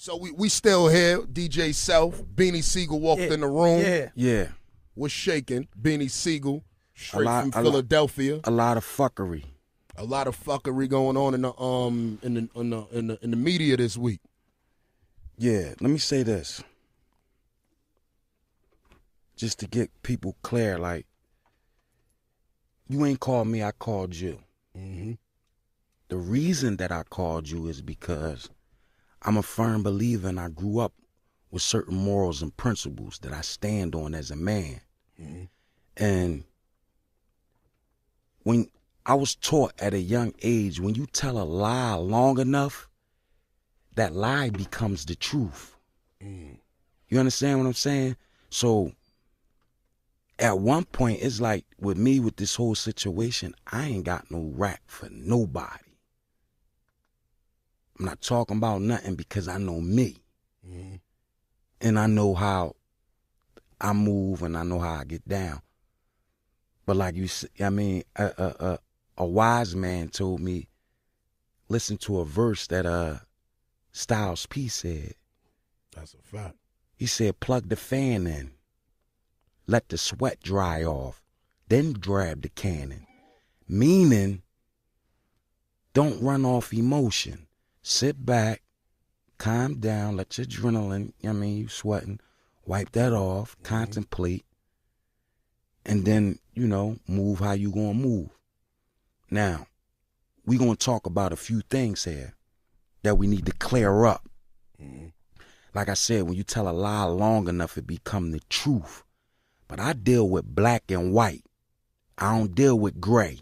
So we still here. DJ Self, Beanie Sigel walked in the room. Yeah. Was shaking. Beanie Sigel, straight from Philadelphia. A lot of fuckery. A lot of fuckery going on in the media this week. Yeah, let me say this. Just to get people clear, like, you ain't called me, I called you. Mm-hmm. The reason that I called you is because I'm a firm believer and I grew up with certain morals and principles that I stand on as a man. Mm-hmm. And when I was taught at a young age, when you tell a lie long enough, that lie becomes the truth. Mm. You understand what I'm saying? So at one point, it's like with me, with this whole situation, I ain't got no rap for nobody. I'm not talking about nothing because I know me. Mm-hmm. And I know how I move and I know how I get down. But like you said, I mean, a wise man told me, listen to a verse that Styles P said. That's a fact. He said, plug the fan in, let the sweat dry off, then grab the cannon. Meaning, don't run off emotion. Sit back, calm down, let your adrenaline, you sweating, wipe that off, contemplate, and then, move how you gonna move. Now, we gonna talk about a few things here that we need to clear up. Mm-hmm. Like I said, when you tell a lie long enough, it become the truth. But I deal with black and white. I don't deal with gray.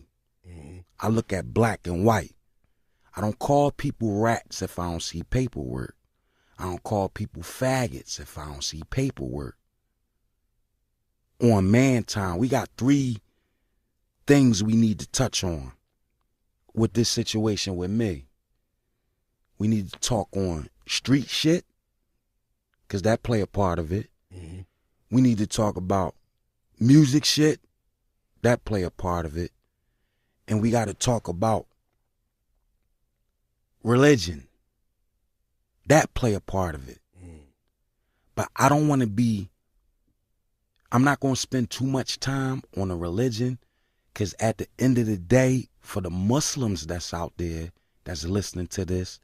Mm-hmm. I look at black and white. I don't call people rats if I don't see paperwork. I don't call people faggots if I don't see paperwork. On Man Time, we got 3 things we need to touch on with this situation with me. We need to talk on street shit, because that play a part of it. Mm-hmm. We need to talk about music shit, that play a part of it. And we got to talk about religion, that play a part of it. But I don't want to I'm not going to spend too much time on a religion, because at the end of the day, for the Muslims that's out there that's listening to this,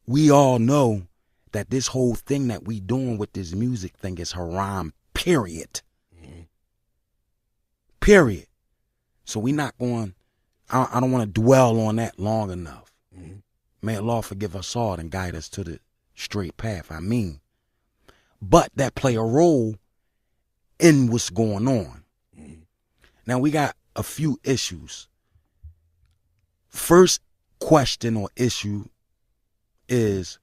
we all know that this whole thing that we doing with this music thing is haram, period. Mm-hmm. Period. So we not going, I don't want to dwell on that long enough. Mm-hmm. May Allah forgive us all and guide us to the straight path, But that play a role in what's going on. Mm-hmm. Now we got a few issues. First question or issue is,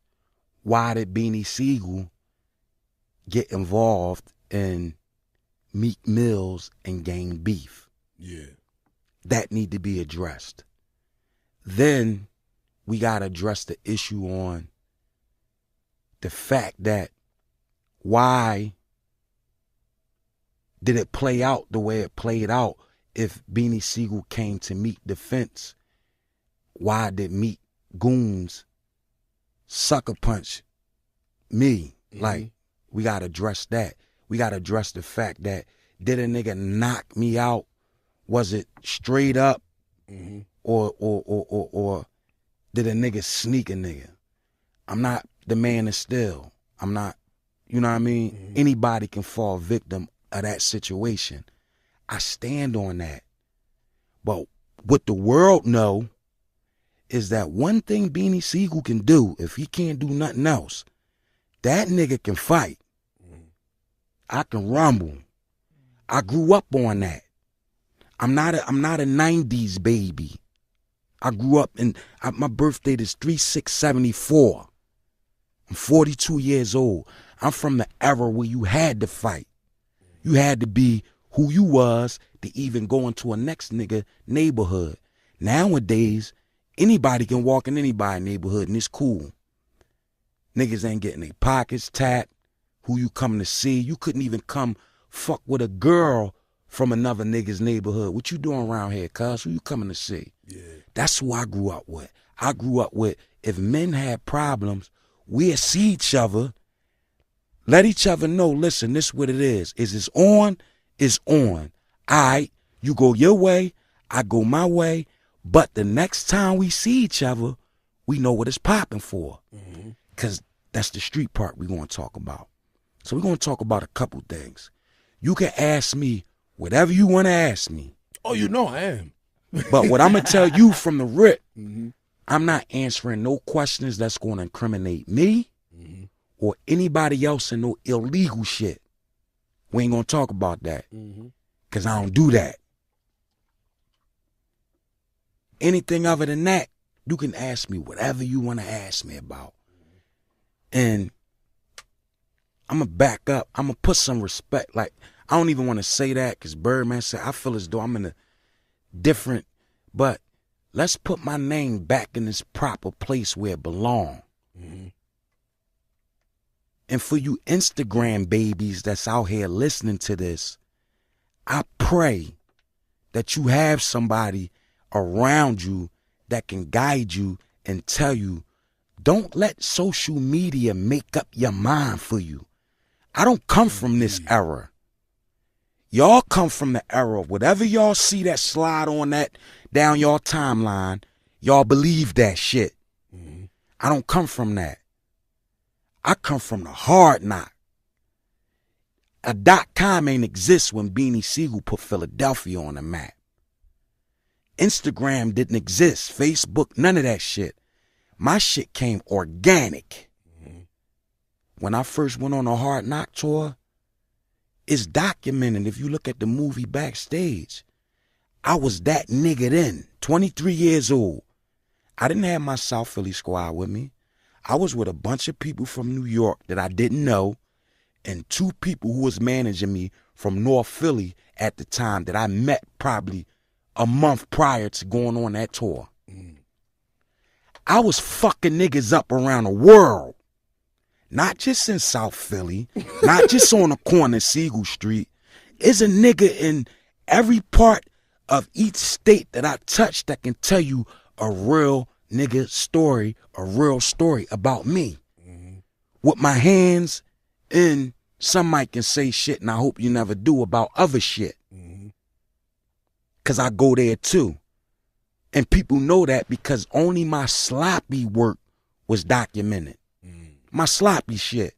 why did Beanie Sigel get involved in Meek Mill's and gang beef? Yeah. That need to be addressed. Then we got to address the issue on the fact that why did it play out the way it played out? If Beanie Sigel came to Meek defense, why did Meek goons sucker punch me? Mm-hmm. Like, we got to address that. We got to address the fact that, did a nigga knock me out? Was it straight up? Mm-hmm. Or did a nigga sneak a nigga? I'm not the man of steel. I'm not, you know what I mean? Mm-hmm. Anybody can fall victim of that situation. I stand on that. But what the world know is that one thing Beanie Sigel can do, if he can't do nothing else, that nigga can fight. Mm-hmm. I can rumble. I grew up on that. I'm not a 90s baby. I grew up my birthday is 3/6/74. I'm 42 years old. I'm from the era where you had to fight. You had to be who you was to even go into a next nigga neighborhood. Nowadays, anybody can walk in anybody's neighborhood and it's cool. Niggas ain't getting their pockets tapped. Who you coming to see? You couldn't even come fuck with a girl from another nigga's neighborhood. What you doing around here, cuz? Who you coming to see? Yeah. That's who I grew up with. I grew up with, if men had problems, we'll see each other, let each other know, listen, this what it is. Is it's on? It's on. All right, you go your way, I go my way, but the next time we see each other, we know what it's popping for. Because that's the street part we're going to talk about. So we're going to talk about a couple things. You can ask me whatever you want to ask me. Oh, you know I am. But what I'm going to tell you from the rip, I'm not answering no questions that's going to incriminate me or anybody else in no illegal shit. We ain't going to talk about that because I don't do that. Anything other than that, you can ask me whatever you want to ask me about. And I'm going to back up. I'm going to put some respect. Like, I don't even want to say that because Birdman said, I feel as though I'm in a different, but let's put my name back in its proper place where it belongs. And for you Instagram babies that's out here listening to this, I pray that you have somebody around you that can guide you and tell you, don't let social media make up your mind for you. I don't come from this era. Y'all come from the era. Whatever y'all see that slide on that down your timeline, y'all believe that shit. I don't come from that. I come from the hard knock. A .com ain't exist when Beanie Sigel put Philadelphia on the map. Instagram didn't exist. Facebook, none of that shit. My shit came organic. When I first went on a Hard Knock tour, it's documented. If you look at the movie Backstage, I was that nigga then, 23 years old. I didn't have my South Philly squad with me. I was with a bunch of people from New York that I didn't know and 2 people who was managing me from North Philly at the time that I met probably a month prior to going on that tour. I was fucking niggas up around the world. Not just in South Philly, not just on the corner of Sigel Street. It's a nigga in every part of each state that I touch that can tell you a real nigga story, a real story about me. With my hands in, some might can say shit, and I hope you never do, about other shit. Because I go there too. And people know that because only my sloppy work was documented. My sloppy shit.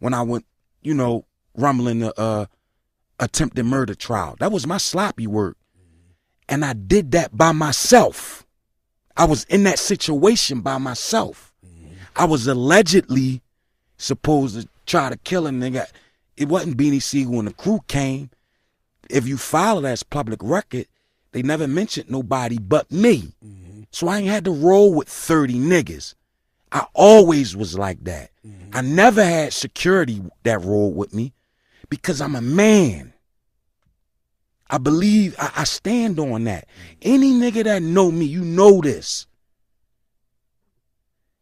When I went, rumbling the attempted murder trial. That was my sloppy work. And I did that by myself. I was in that situation by myself. I was allegedly supposed to try to kill a nigga. It wasn't Beanie Sigel when the crew came. If you file it as public record, they never mentioned nobody but me. So I ain't had to roll with 30 niggas. I always was like that. I never had security that rolled with me because I'm a man. I believe, I stand on that. Any nigga that know me, you know this.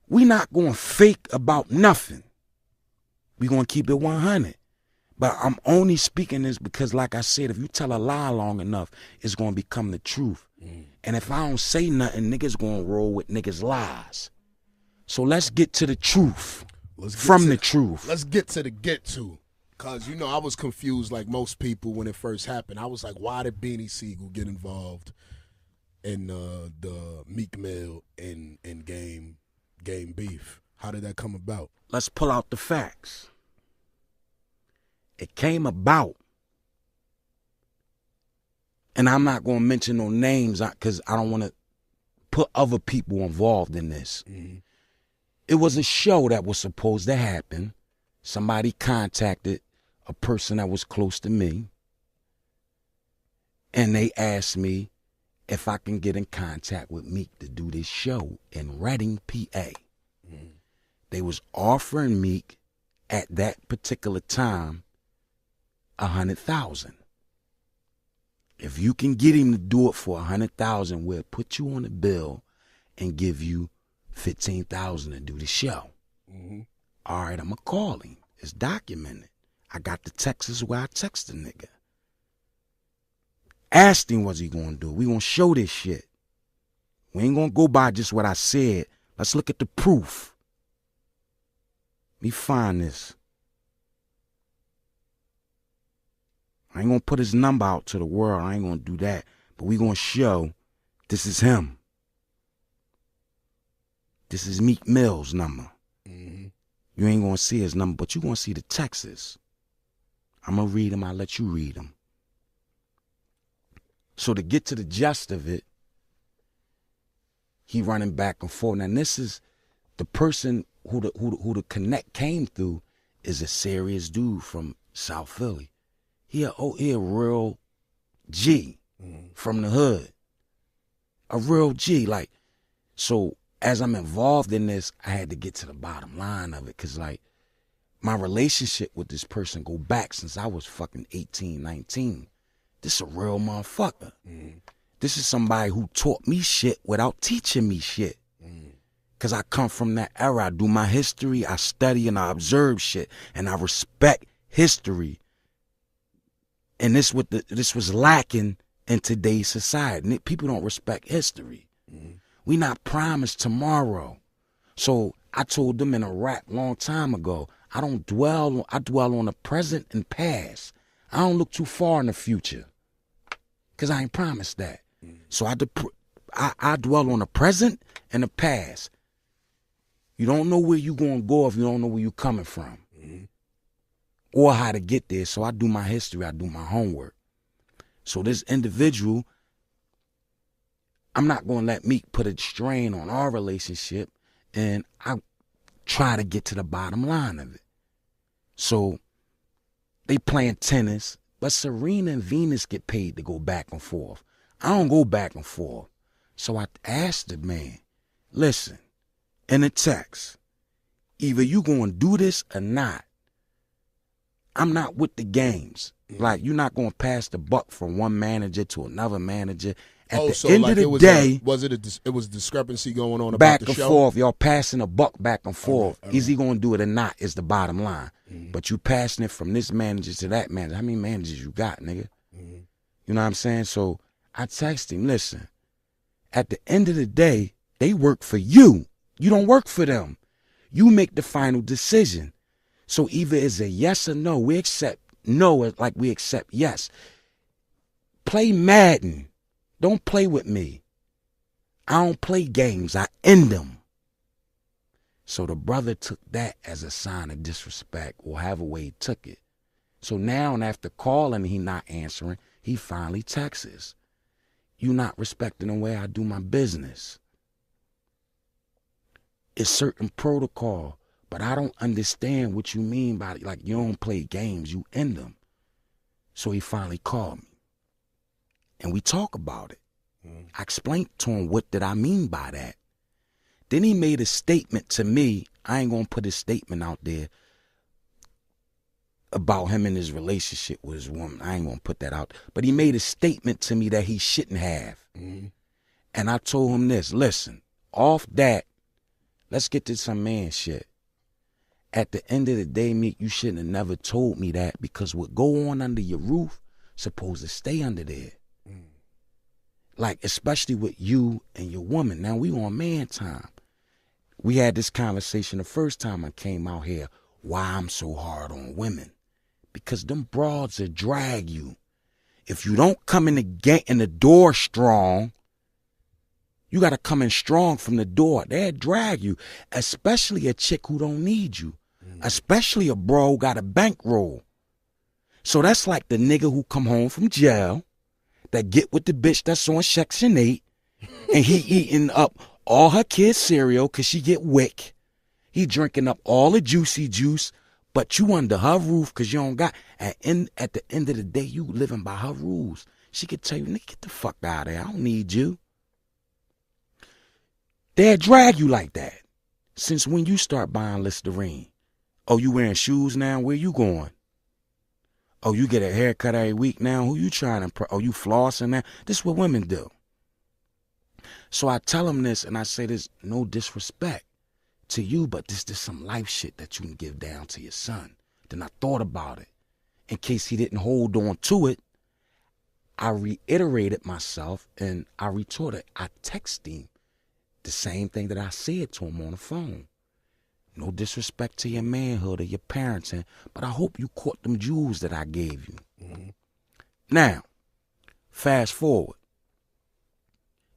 We not going to fake about nothing. We going to keep it 100. But I'm only speaking this because, like I said, if you tell a lie long enough, it's going to become the truth. And if I don't say nothing, niggas going to roll with niggas' lies. So let's get to the truth. The truth. Let's get to the get to. Because, I was confused like most people when it first happened. I was like, why did Beanie Sigel get involved in the Meek Mill and game beef? How did that come about? Let's pull out the facts. It came about, and I'm not going to mention no names because I don't want to put other people involved in this. It was a show that was supposed to happen. Somebody contacted a person that was close to me, and they asked me if I can get in contact with Meek to do this show in Reading, PA. They was offering Meek at that particular time $100,000. If you can get him to do it for $100,000, we'll put you on the bill and give you $15,000 to do the show. All right, I'm going to call him. It's documented. I got the texts where I text the nigga. Asked him what he going to do. We going to show this shit. We ain't going to go by just what I said. Let's look at the proof. me find this. I ain't gonna put his number out to the world. I ain't gonna do that. But we gonna show this is him. This is Meek Mill's number. Mm-hmm. You ain't gonna see his number, but you gonna see the texts. I'm gonna read them. I'll let you read them. So to get to the gist of it, he running back and forth. Now this is the person who the connect came through is a serious dude from South Philly. He a real G from the hood. A real G. Like, so as I'm involved in this, I had to get to the bottom line of it. Cause like my relationship with this person go back since I was fucking 18, 19. This a real motherfucker. This is somebody who taught me shit without teaching me shit. Cause I come from that era. I do my history, I study and I observe shit. And I respect history. And this was lacking in today's society. People don't respect history. We not promised tomorrow. So I told them in a rap long time ago, I dwell on the present and past. I don't look too far in the future. Cause I ain't promised that. So I dwell on the present and the past. You don't know where you gonna go if you don't know where you coming from. Or how to get there. So I do my history, I do my homework. So this individual, I'm not gonna let Meek put a strain on our relationship, and I try to get to the bottom line of it. So they playing tennis, but Serena and Venus get paid to go back and forth. I don't go back and forth. So I asked the man, listen, in the text, either you gonna do this or not. I'm not with the games. Like, you're not going to pass the buck from one manager to another manager. At the end of the day, it was discrepancy going on back about the show? and forth. Y'all passing the buck back and forth. All right. Is he going to do it or not is the bottom line. But you passing it from this manager to that manager. How many managers you got, nigga? You know what I'm saying? So I text him, listen, at the end of the day, they work for you. You don't work for them. You make the final decision. So either it's a yes or no. We accept no like we accept yes. Play Madden. Don't play with me. I don't play games. I end them. So the brother took that as a sign of disrespect, or however way he took it. So now, and after calling he not answering, he finally texts. You not respecting the way I do my business. It's certain protocol. But I don't understand what you mean by it. Like, you don't play games, you end them. So he finally called me. And we talk about it. I explained to him what did I mean by that. Then he made a statement to me. I ain't gonna put his statement out there about him and his relationship with his woman. I ain't gonna put that out. But he made a statement to me that he shouldn't have. And I told him this, listen, off that, let's get to some man shit. At the end of the day, Meek, you shouldn't have never told me that, because what go on under your roof supposed to stay under there. Like, especially with you and your woman. Now, we on man time. We had this conversation the first time I came out here, why I'm so hard on women. Because them broads will drag you. If you don't come in the door strong, you got to come in strong from the door. They'll drag you, especially a chick who don't need you. Especially a bro who got a bankroll. So that's like the nigga who come home from jail, that get with the bitch that's on Section 8, and he eating up all her kids' cereal because she get wick. He drinking up all the juicy juice, but you under her roof because you don't got. And at the end of the day, you living by her rules. She could tell you, nigga, get the fuck out of there. I don't need you. They'll drag you like that. Since when you start buying Listerine? Oh, you wearing shoes now? Where you going? Oh, you get a haircut every week now? Who you trying to... Oh, you flossing now? This is what women do. So I tell them this, and I say this, no disrespect to you, but this is some life shit that you can give down to your son. Then I thought about it. In case he didn't hold on to it, I reiterated myself, and I retorted. I texted him the same thing that I said to him on the phone. No disrespect to your manhood or your parenting, but I hope you caught them jewels that I gave you. Mm-hmm. Now, fast forward.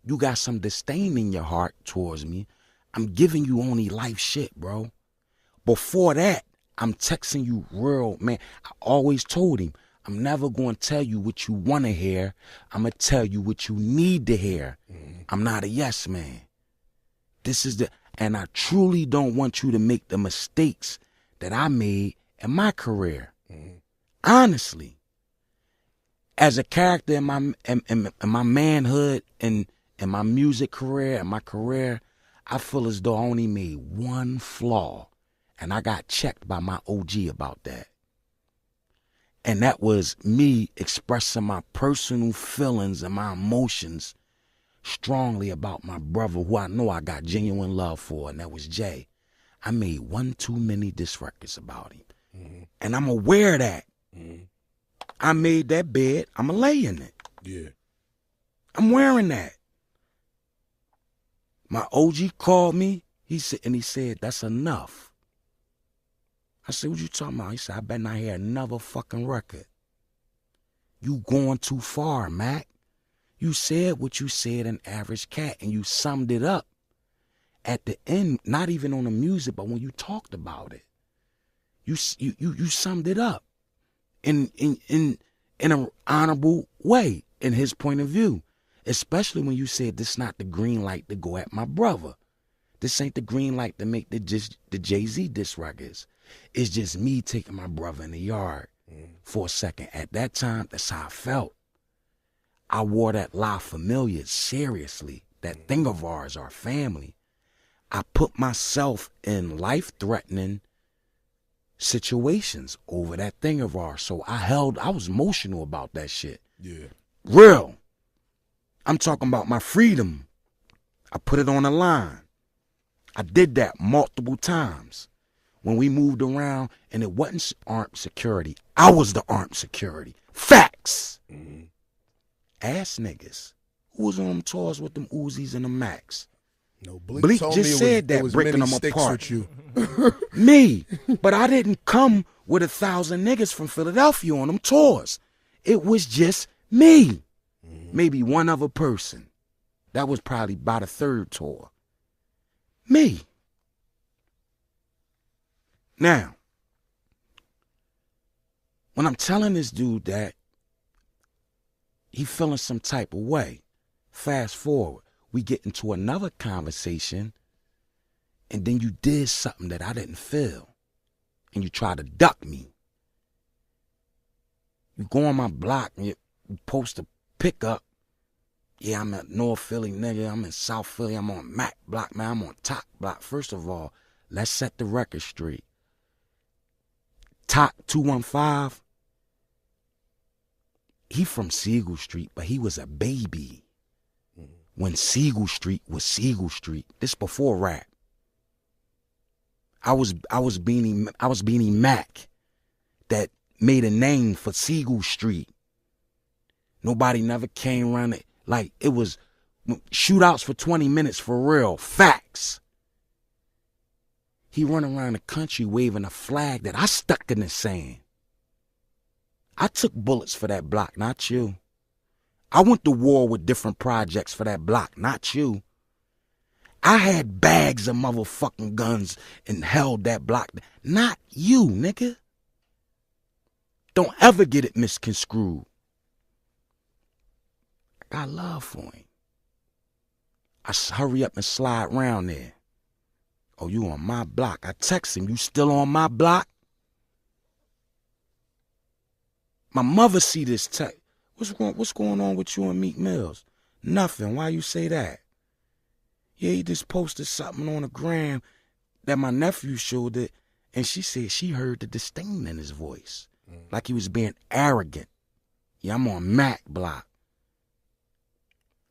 You got some disdain in your heart towards me. I'm giving you only life shit, bro. Before that, I'm texting you real, man. I always told him, I'm never going to tell you what you want to hear. I'm going to tell you what you need to hear. Mm-hmm. I'm not a yes man. And I truly don't want you to make the mistakes that I made in my career. Mm-hmm. Honestly. As a character in my manhood and in my music career and my career, I feel as though I only made one flaw. And I got checked by my OG about that. And that was me expressing my personal feelings and my emotions strongly about my brother, who I know I got genuine love for, and that was Jay. I made one too many diss records about him. Mm-hmm. And I'm aware of that. Mm-hmm. I made that bed, I'ma lay in it. Yeah. I'm wearing that. My OG called me, he said, that's enough. I said, what you talking about? He said, I better not hear another fucking record. You going too far, Mac. You said what you said in Average Cat, and you summed it up at the end, not even on the music, but when you talked about it. You summed it up in an honorable way, in his point of view. Especially when you said this not the green light to go at my brother. This ain't the green light to make the Jay-Z diss records. It's just me taking my brother in the yard for a second. At that time, that's how I felt. I wore that La Familia seriously. That thing of ours, our family. I put myself in life-threatening situations over that thing of ours. So I was emotional about that shit. Yeah. Real. I'm talking about my freedom. I put it on the line. I did that multiple times. When we moved around, and it wasn't armed security. I was the armed security. Facts. Mm-hmm. Ass niggas. Who was on them tours with them Uzis and the Macs? No, Bleak just said that, breaking them apart. With you. Me. But I didn't come with 1,000 niggas from Philadelphia on them tours. It was just me. Mm-hmm. Maybe one other person. That was probably by the third tour. Me. Now, when I'm telling this dude that he feeling some type of way, fast forward, we get into another conversation, and then you did something that I didn't feel, and you try to duck me. You go on my block and you post a pickup. Yeah, I'm at North Philly, nigga. I'm in South Philly. I'm on Mac block, man. I'm on Top block. First of all, let's set the record straight. Top 215, he from Sigel Street, but he was a baby when Sigel Street was Sigel Street. This before rap. I was Beanie Mac that made a name for Sigel Street. Nobody never came around it. Like, it was shootouts for 20 minutes for real. Facts. He run around the country waving a flag that I stuck in the sand. I took bullets for that block, not you. I went to war with different projects for that block, not you. I had bags of motherfucking guns and held that block, not you, nigga. Don't ever get it misconstrued. I got love for him. I hurry up and slide around there. Oh, you on my block. I text him, you still on my block? My mother see this text. What's going on with you and Meek Mills? Nothing. Why you say that? Yeah, he just posted something on the gram that my nephew showed it, and she said she heard the disdain in his voice. Like he was being arrogant. Yeah, I'm on Mac block.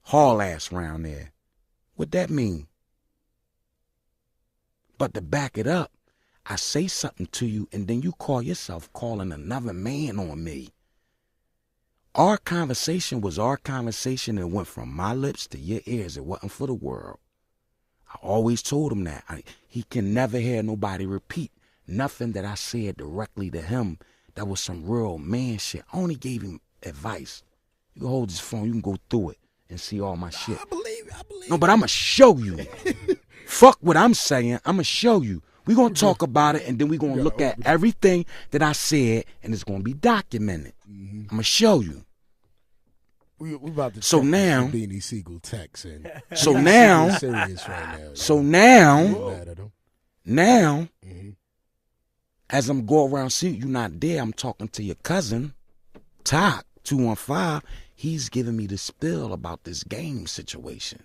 Haul ass round there. What that mean? But to back it up, I say something to you, and then you call yourself calling another man on me. Our conversation was our conversation, and it went from my lips to your ears. It wasn't for the world. I always told him that. He can never hear nobody repeat nothing that I said directly to him. That was some real man shit. I only gave him advice. You can hold this phone, you can go through it and see all my shit. I believe. No, but I'ma show you. Fuck what I'm saying. I'ma show you. We're gonna talk about it and then we're gonna look at everything that I said and it's gonna be documented. I'ma show you. We about to so now Beanie Sigel text and so now serious right now. So now as I'm going around, see you not there, I'm talking to your cousin, Talk 215. He's giving me the spill about this game situation.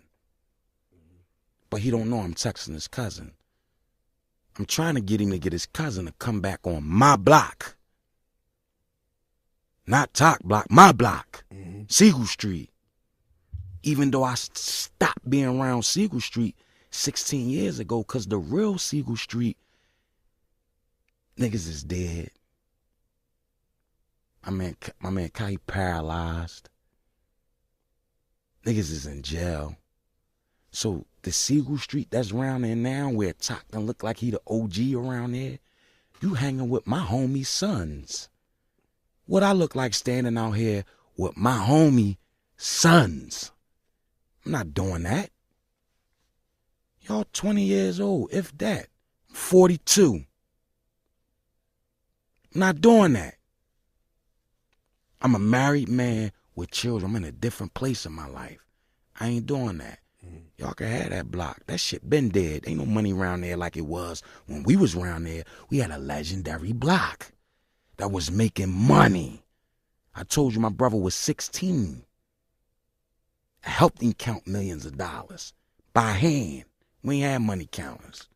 But he don't know I'm texting his cousin. I'm trying to get him to get his cousin to come back on my block. Not Talk block, my block. Sigel Street. Even though I stopped being around Sigel Street 16 years ago, because the real Sigel Street niggas is dead. My man Kai paralyzed. Niggas is in jail. So the Sigel Street that's around there now, where Talk done look like he the OG around there, you hanging with my homie sons. What I look like standing out here with my homie sons. I'm not doing that. Y'all 20 years old, if that. I'm 42. I'm not doing that. I'm a married man with children. I'm in a different place in my life. I ain't doing that. Y'all can have that block. That shit been dead. Ain't no money around there like it was when we was around there. We had a legendary block that was making money. I told you my brother was 16. I helped him count millions of dollars by hand. We ain't had money counters.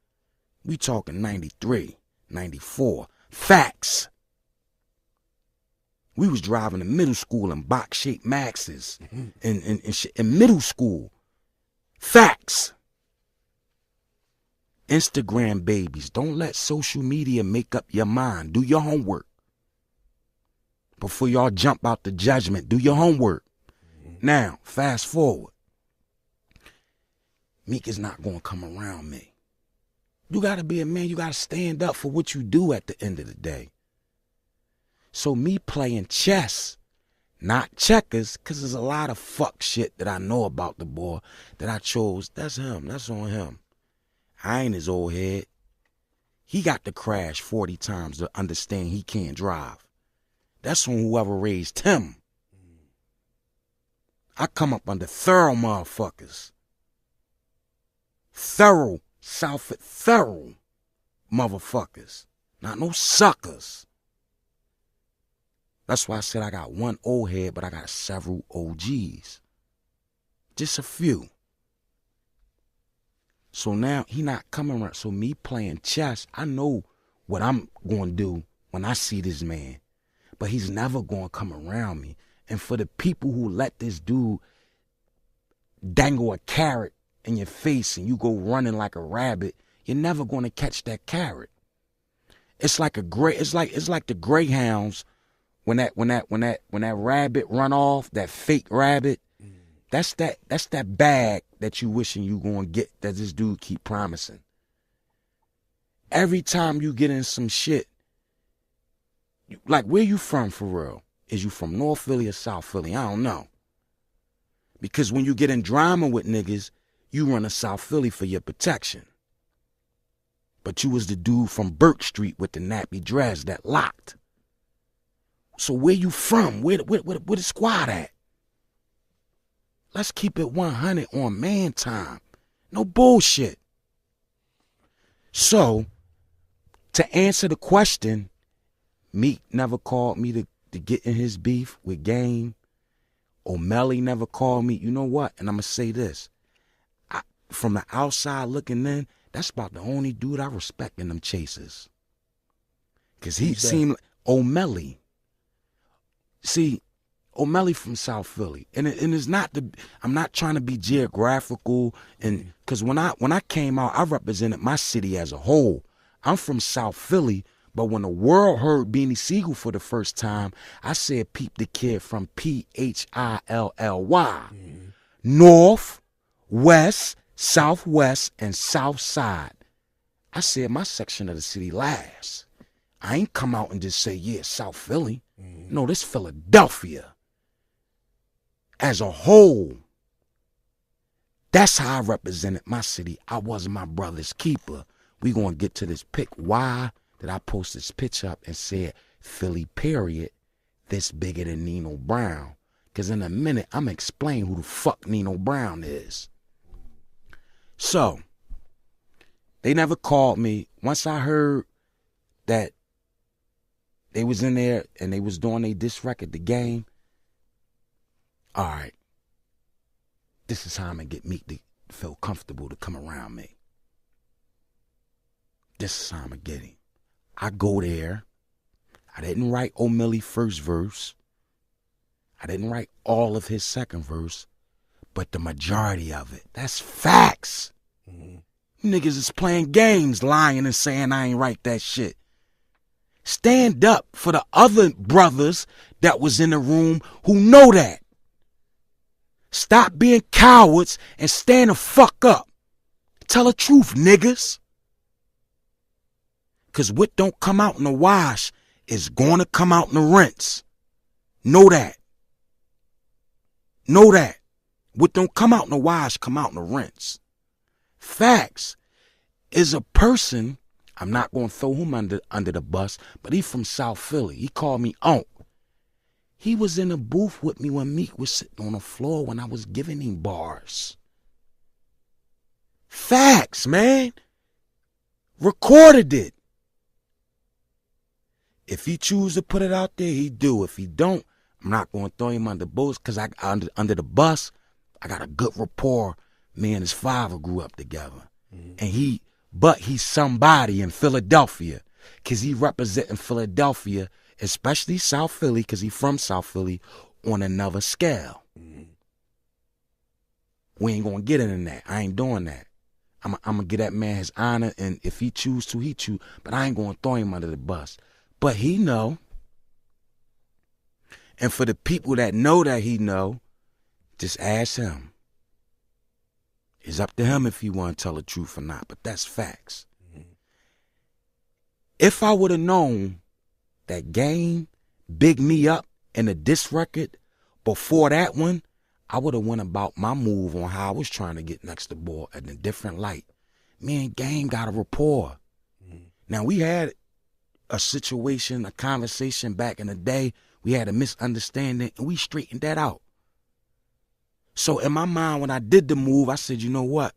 We talking 93, 94. Facts. We was driving to middle school in box-shaped Maxes in middle school. Facts. Instagram babies. Don't let social media make up your mind. Do your homework. Before y'all jump out the judgment, do your homework. Now, fast forward. Meek is not going to come around me. You got to be a man. You got to stand up for what you do at the end of the day. So me playing chess, not checkers, because there's a lot of fuck shit that I know about the boy that I chose. That's him. That's on him. I ain't his old head. He got to crash 40 times to understand he can't drive. That's on whoever raised him. I come up under thorough motherfuckers. Thorough, Southford thorough motherfuckers. Not no suckers. That's why I said I got one old head, but I got several OGs. Just a few. So now he not coming around. So me playing chess, I know what I'm going to do when I see this man. But he's never going to come around me. And for the people who let this dude dangle a carrot in your face and you go running like a rabbit, you're never going to catch that carrot. It's like it's like the greyhounds when that rabbit run off, that fake rabbit. That's that bag that you wishing you going to get that this dude keep promising. Every time you get in some shit, like where you from for real? Is you from North Philly or South Philly? I don't know. Because when you get in drama with niggas, you run to South Philly for your protection. But you was the dude from Burke Street with the nappy dreads that locked. So where you from? Where the squad at? Let's keep it 100 on man time. No bullshit. So, to answer the question, Meek never called me to get in his beef with Game. O'Malley never called me. You know what? And I'm going to say this. From the outside looking in, that's about the only dude I respect in them chasers. Because he seemed like O'Malley. See, O'Malley from South Philly. And it's not I'm not trying to be geographical. And because when I came out, I represented my city as a whole. I'm from South Philly. But when the world heard Beanie Sigel for the first time, I said, peep the kid from Philly. North, West, Southwest and South Side. I said my section of the city last. I ain't come out and just say, yeah, South Philly. No, this Philadelphia. As a whole. That's how I represented my city. I was my brother's keeper. We gonna get to this pic. Why did I post this picture up and said Philly period, this bigger than Nino Brown? Because in a minute, I'm going to explain who the fuck Nino Brown is. So, they never called me. Once I heard that they was in there and they was doing their diss record, the game, all right, this is how I'm going to get Meek to feel comfortable to come around me. This is how I'm going to get him. I go there. I didn't write O'Malley's first verse. I didn't write all of his second verse, but the majority of it. That's facts. Niggas is playing games, lying and saying I ain't write that shit. Stand up for the other brothers that was in the room who know that. Stop being cowards and stand the fuck up. Tell the truth, niggas. Because what don't come out in the wash is going to come out in the rinse. Know that. Know that. What don't come out in the wash, come out in the rinse. Facts. Is a person, I'm not going to throw him under the bus, but he from South Philly. He called me Unc. He was in the booth with me when Meek was sitting on the floor when I was giving him bars. Facts, man. Recorded it. If he choose to put it out there, he do. If he don't, I'm not going to throw him under the bus because under the bus, I got a good rapport. Me and his father grew up together. And he's somebody in Philadelphia because he representing Philadelphia, especially South Philly because he from South Philly, on another scale. We ain't going to get into that. I ain't doing that. I'm going to give that man his honor, and if he choose to, he choose. But I ain't going to throw him under the bus. But he know. And for the people that he know, just ask him. It's up to him if he want to tell the truth or not, but that's facts. If I would have known that Game bigged me up in the diss record before that one, I would have went about my move on how I was trying to get next to Boy in a different light. Me and Game got a rapport. Now, we had a situation, a conversation back in the day. We had a misunderstanding, and we straightened that out. So in my mind, when I did the move, I said, you know what?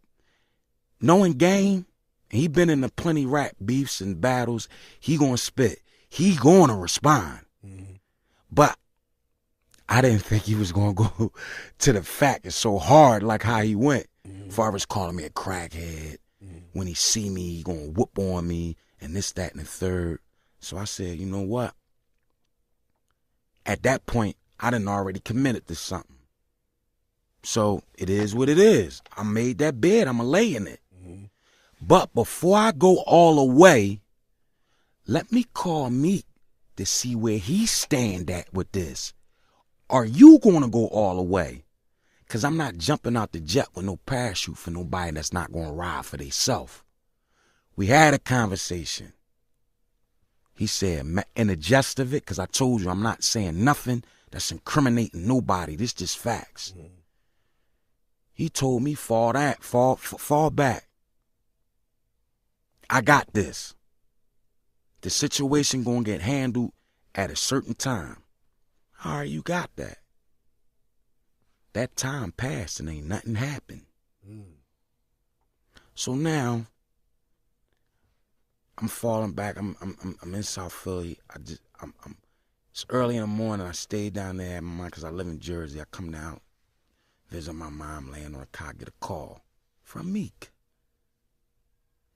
Knowing Game, he been in the plenty rap beefs and battles, he gonna spit. He gonna respond. But I didn't think he was gonna go to the fact it's so hard like how he went. Far as calling me a crackhead. When he see me, he gonna whoop on me and this, that, and the third. So I said, you know what? At that point, I done already committed to something. So it is what it is. I made that bed. I'm going to lay in it. But before I go all the way, let me call Meek to see where he stand at with this. Are you going to go all the way? Because I'm not jumping out the jet with no parachute for nobody that's not going to ride for themselves. We had a conversation. He said, in the gist of it, because I told you I'm not saying nothing that's incriminating nobody. This just facts. He told me, fall back. I got this. The situation gonna get handled at a certain time. All right, you got that. That time passed and ain't nothing happened. So now, I'm falling back. I'm in South Philly. It's early in the morning. I stayed down there at my mom because I live in Jersey. I come down, visit my mom, laying on a cot, get a call from Meek.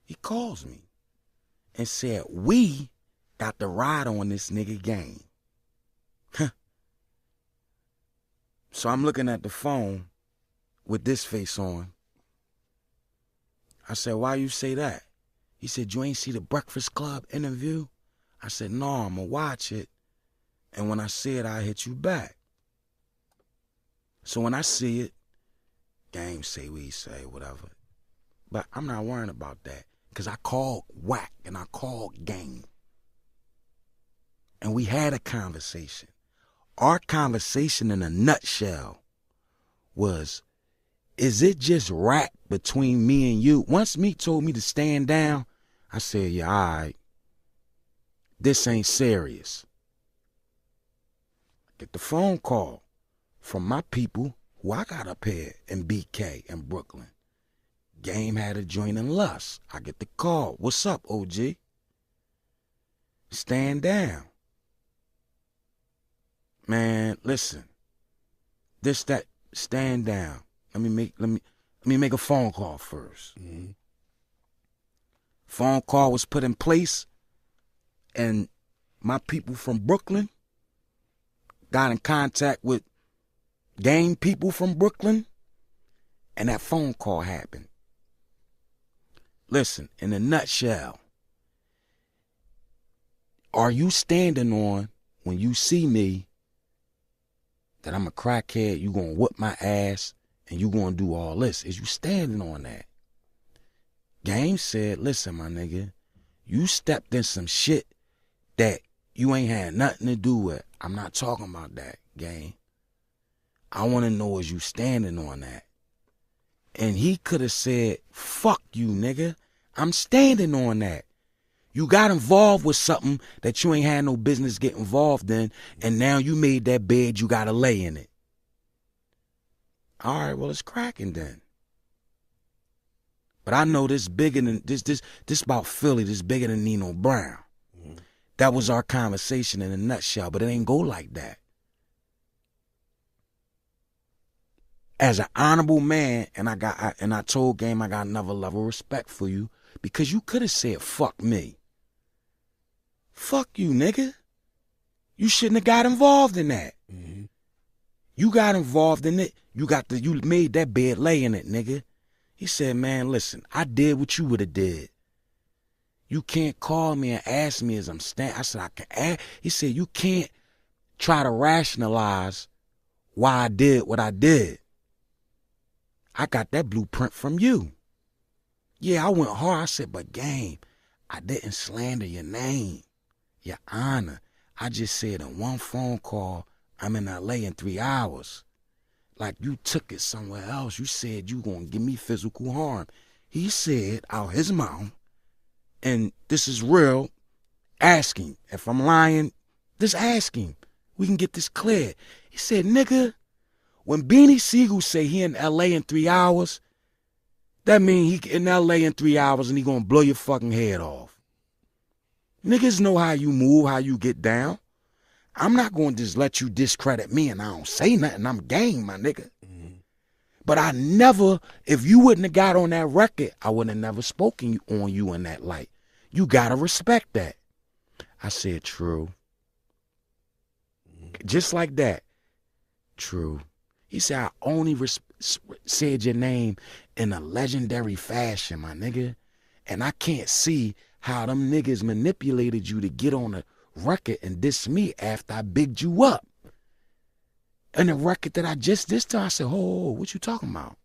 He calls me and said, we got the ride on this nigga Game. So I'm looking at the phone with this face on. I said, why you say that? He said, you ain't see the Breakfast Club interview? I said, no, I'm going to watch it. And when I see it, I'll hit you back. So when I see it, Game say what he say, whatever. But I'm not worrying about that. Because I called Whack and I called Gang. And we had a conversation. Our conversation in a nutshell was, is it just rap between me and you? Once Meek told me to stand down, I said, yeah, all right. This ain't serious. Get the phone call from my people who I got up here in BK in Brooklyn. Game had a joint in Lust. I get the call. What's up, OG? Stand down. Man, listen. Stand down. Let me make a phone call first. Mm-hmm. Phone call was put in place, and my people from Brooklyn got in contact with Gang people from Brooklyn, and that phone call happened. Listen, in a nutshell, are you standing on when you see me that I'm a crackhead, you gonna whip my ass, and you gonna do all this? Is you standing on that? Game said, listen, my nigga, you stepped in some shit that you ain't had nothing to do with. I'm not talking about that, Game. I want to know, is you standing on that? And he could have said, fuck you, nigga. I'm standing on that. You got involved with something that you ain't had no business getting involved in, and now you made that bed, you got to lay in it. All right, well, it's cracking then. But I know this bigger than, this about Philly, this bigger than Nino Brown. Mm-hmm. That was our conversation in a nutshell, but it ain't go like that. As an honorable man, and I told Game I got another level of respect for you, because you could have said, fuck me. Fuck you, nigga. You shouldn't have got involved in that. Mm-hmm. You got involved in it. You made that bed lay in it, nigga. He said, man, listen, I did what you would have did. You can't call me and ask me as I'm standing. I said, I can ask. He said, you can't try to rationalize why I did what I did. I got that blueprint from you. Yeah, I went hard. I said, but Game, I didn't slander your name, your honor. I just said in one phone call, I'm in LA in 3 hours. Like you took it somewhere else. You said you gonna give me physical harm. He said out his mouth, and this is real, ask him. If I'm lying, just ask him. We can get this clear. He said, nigga, when Beanie Sigel say he in LA in 3 hours, that mean he in LA in 3 hours and he gonna blow your fucking head off. Niggas know how you move, how you get down. I'm not gonna just let you discredit me and I don't say nothing. I'm game, my nigga. Mm-hmm. But I never, if you wouldn't have got on that record, I would have never spoken on you in that light. You gotta respect that. I said, true. Mm-hmm. Just like that. True. He said, I only said your name in a legendary fashion, my nigga. And I can't see how them niggas manipulated you to get on a record and diss me after I bigged you up. And the record that I just dissed to, I said, oh, what you talking about?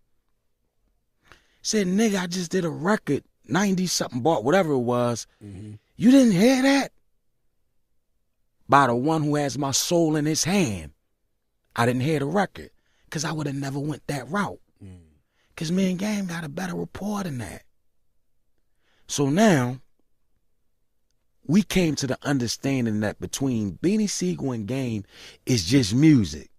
Said, nigga, I just did a record, 90-something bought, whatever it was. Mm-hmm. You didn't hear that? By the one who has my soul in his hand. I didn't hear the record. Because I would have never went that route. Because me and Game got a better rapport than that. So now, we came to the understanding that between Beanie Sigel and Game is just music.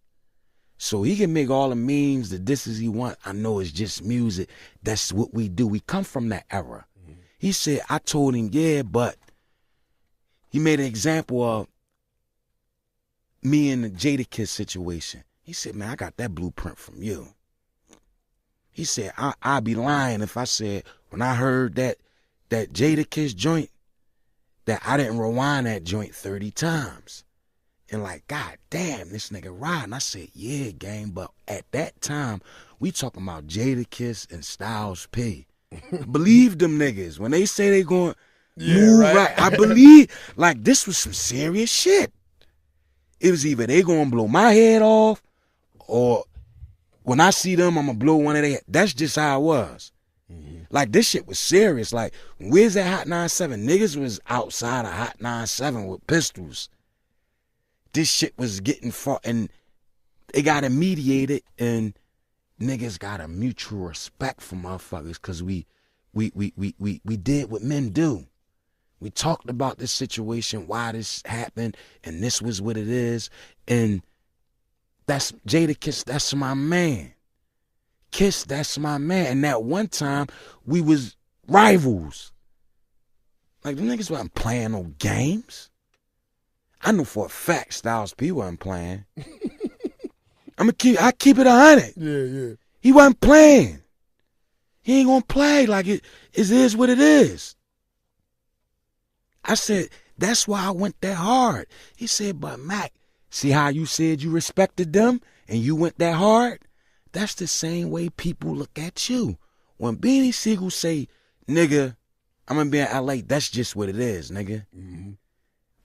So he can make all the memes, the disses he want. I know it's just music. That's what we do. We come from that era. He said, I told him, yeah, but he made an example of me in the Jadakiss situation. He said, man, I got that blueprint from you. He said, I'd be lying if I said, when I heard that Jadakiss joint, that I didn't rewind that joint 30 times. And like, God damn, this nigga riding. I said, yeah, Game, but at that time, we talking about Jadakiss and Styles P. Believe them niggas. When they say they going move right, I believe, like, this was some serious shit. It was either they gonna blow my head off, or when I see them, I'm gonna blow one of their. That's just how it was. Mm-hmm. Like, this shit was serious. Like, where's that Hot 97? Niggas was outside of Hot 97 with pistols. This shit was getting fought, and it got mediated, and niggas got a mutual respect for motherfuckers because we did what men do. We talked about this situation, why this happened, and this was what it is. And that's Jadakiss, that's my man. Kiss, that's my man. And that one time, we was rivals. Like, the niggas wasn't playing no games. I know for a fact Styles P wasn't playing. I keep it 100. Yeah. He wasn't playing. He ain't gonna play. Like, it is what it is. I said, that's why I went that hard. He said, but Mac, see how you said you respected them and you went that hard? That's the same way people look at you. When Beanie Sigel say, nigga, I'm gonna be in LA, that's just what it is, nigga. Mm-hmm.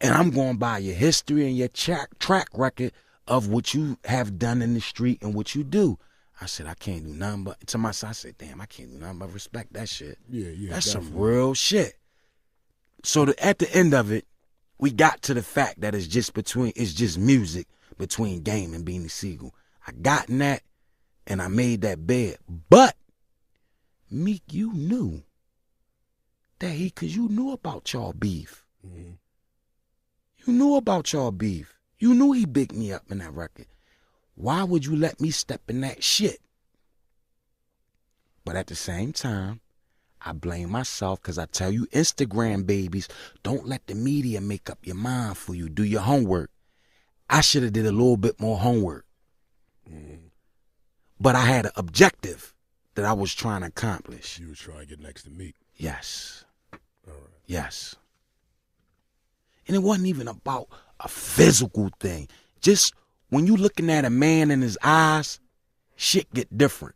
And I'm going by your history and your track record of what you have done in the street and what you do. I said, I can't do nothing but, to myself, I said, damn, I can't do nothing but respect that shit. Yeah, that's definitely some real shit. So at the end of it, we got to the fact that it's just music between Game and Beanie Sigel. I got in that, and I made that bed. But, Meek, you knew that because you knew about y'all beef. Mm-hmm. You knew about y'all beef. You knew he bigged me up in that record. Why would you let me step in that shit? But at the same time, I blame myself because I tell you, Instagram babies, don't let the media make up your mind for you. Do your homework. I should have did a little bit more homework. Mm. But I had an objective that I was trying to accomplish. You were trying to get next to Meek. Yes. All right. Yes. And it wasn't even about a physical thing. Just when you looking at a man in his eyes, shit get different.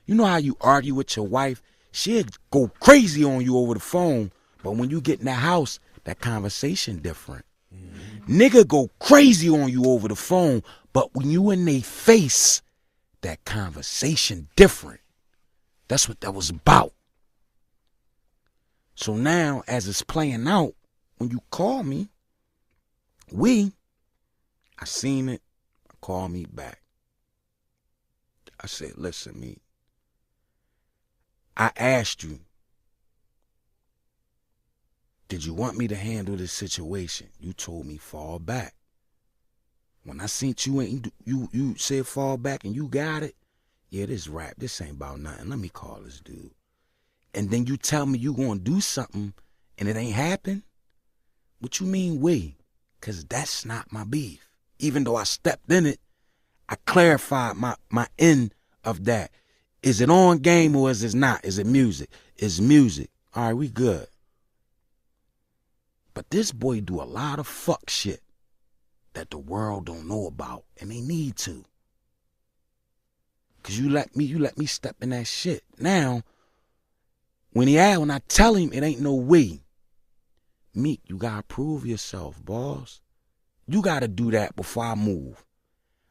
You know how you argue with your wife? She'd go crazy on you over the phone. But when you get in the house, that conversation different. Mm-hmm. Nigga go crazy on you over the phone. But when you in they face, that conversation different. That's what that was about. So now, as it's playing out, when you call me, I seen it, call me back. I said, listen, Meek, I asked you, did you want me to handle this situation? You told me fall back. When I seen you said fall back and you got it, yeah, this rap, this ain't about nothing. Let me call this dude. And then you tell me you gonna do something and it ain't happen? What you mean we? Because that's not my beef. Even though I stepped in it, I clarified my end of that. Is it on game or is it not? Is it music? It's music. All right, we good. But this boy do a lot of fuck shit that the world don't know about, and they need to. Cause you let me step in that shit. Now, when I tell him it ain't no way, Meek, you gotta prove yourself, boss. You gotta do that before I move.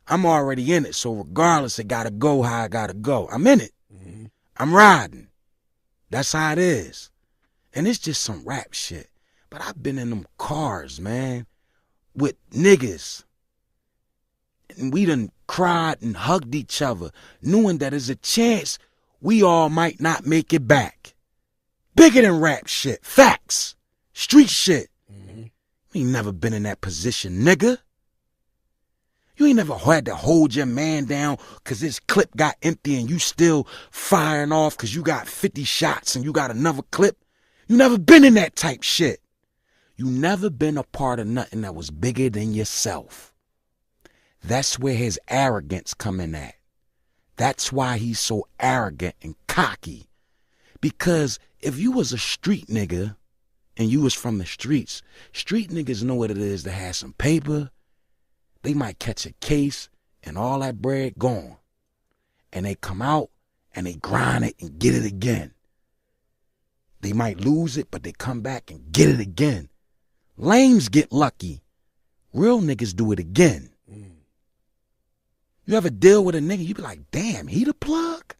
I'm already in it, so regardless, it gotta go how I gotta go. I'm in it. Mm-hmm. I'm riding. That's how it is. And it's just some rap shit. But I've been in them cars, man, with niggas. And we done cried and hugged each other, knowing that there's a chance we all might not make it back. Bigger than rap shit. Facts. Street shit. Mm-hmm. You ain't never been in that position, nigga. You ain't never had to hold your man down because his clip got empty and you still firing off because you got 50 shots and you got another clip. You never been in that type shit. You never been a part of nothing that was bigger than yourself. That's where his arrogance come in at. That's why he's so arrogant and cocky. Because if you was a street nigga and you was from the street niggas know what it is to have some paper. They might catch a case and all that bread gone. And they come out and they grind it and get it again. They might lose it, but they come back and get it again. Lames get lucky. Real niggas do it again. Mm. You ever deal with a nigga, you be like, damn, he the plug?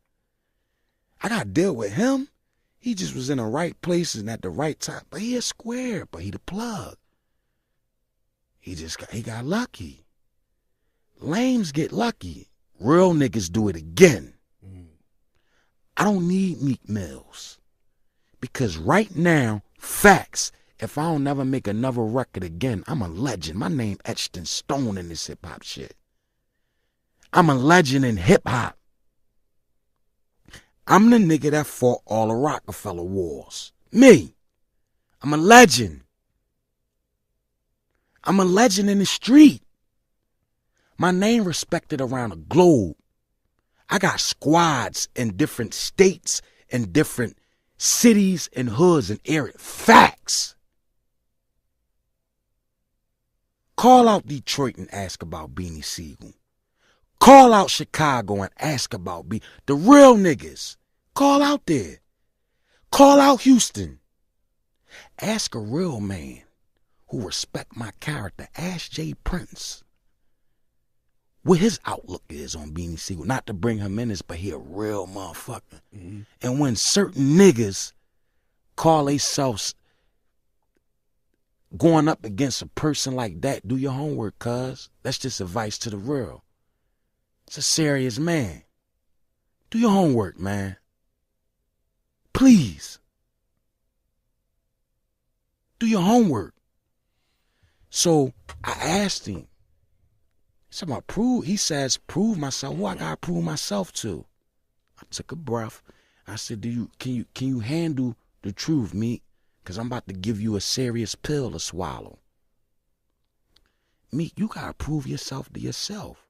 I gotta deal with him? He just was in the right places and at the right time. But he a square, but he the plug. He got lucky. Lames get lucky. Real niggas do it again. I don't need Meek Mills. Because right now, facts, if I don't never make another record again, I'm a legend. My name etched in stone in this hip-hop shit. I'm a legend in hip-hop. I'm the nigga that fought all the Rockefeller wars. Me. I'm a legend. I'm a legend in the street. My name respected around the globe. I got squads in different states and different cities and hoods and areas. Facts. Call out Detroit and ask about Beanie Sigel. Call out Chicago and ask about the real niggas. Call out there. Call out Houston. Ask a real man who respect my character. Ask Jay Prince what his outlook is on Beanie Sigel. Not to bring him in this, but he a real motherfucker. And when certain niggas call themselves going up against a person like that, do your homework, cuz. That's just advice to the real. It's a serious man. Do your homework, man. Please. Do your homework. So I asked him. He says, prove myself. Who I gotta prove myself to? I took a breath. I said, can you handle the truth, Meek? Because I'm about to give you a serious pill to swallow. Meek, you gotta prove yourself to yourself.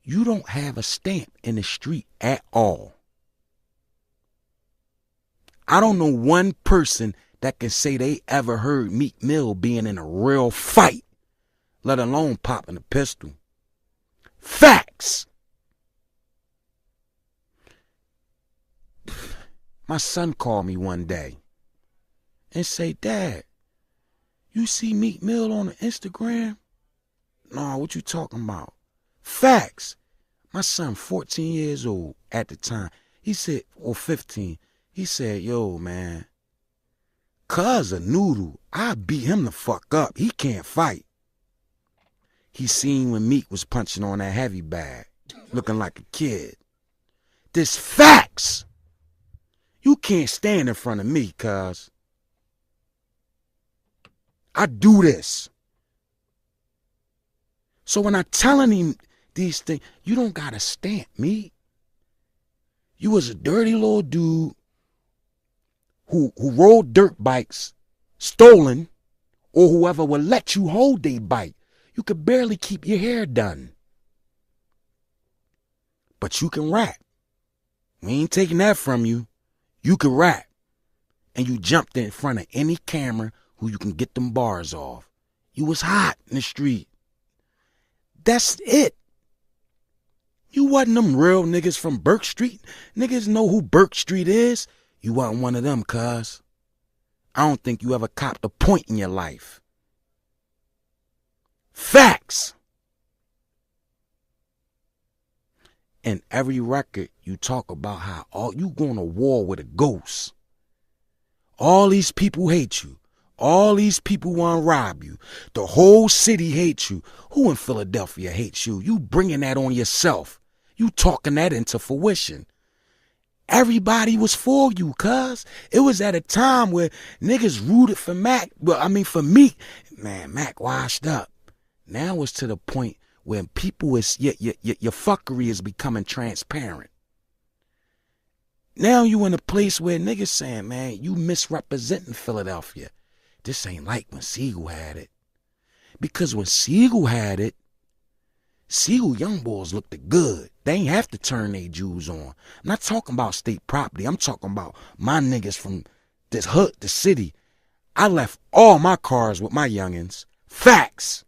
You don't have a stamp in the street at all. I don't know one person that can say they ever heard Meek Mill being in a real fight, let alone popping a pistol. Facts. My son called me one day and say, Dad, you see Meek Mill on the Instagram? No, what you talking about? Facts. My son, 14 years old at the time, he said, or 15, he said, yo, man, cuz a noodle, I beat him the fuck up. He can't fight. He seen when Meek was punching on that heavy bag, looking like a kid. This facts. You can't stand in front of me, cuz. I do this. So when I'm telling him these things, you don't gotta stamp me. You was a dirty little dude who rode dirt bikes, stolen, or whoever would let you hold their bike. You could barely keep your hair done. But you can rap. We ain't taking that from you. You can rap. And you jumped in front of any camera who you can get them bars off. You was hot in the street. That's it. You wasn't them real niggas from Burke Street. Niggas know who Burke Street is. You wasn't one of them, cuz. I don't think you ever copped a point in your life. Facts. In every record, you talk about how you going to war with a ghost. All these people hate you. All these people want to rob you. The whole city hates you. Who in Philadelphia hates you? You bringing that on yourself. You talking that into fruition. Everybody was for you, cuz. It was at a time where niggas rooted for Mac. Well, I mean for Meek. Man, Mac washed up. Now it's to the point where people is your fuckery is becoming transparent. Now you in a place where niggas saying, man, you misrepresenting Philadelphia. This ain't like when Sigel had it. Because when Sigel had it, Sigel young boys looked good. They ain't have to turn their jewels on. I'm not talking about state property. I'm talking about my niggas from this hood, the city. I left all my cars with my youngins. Facts.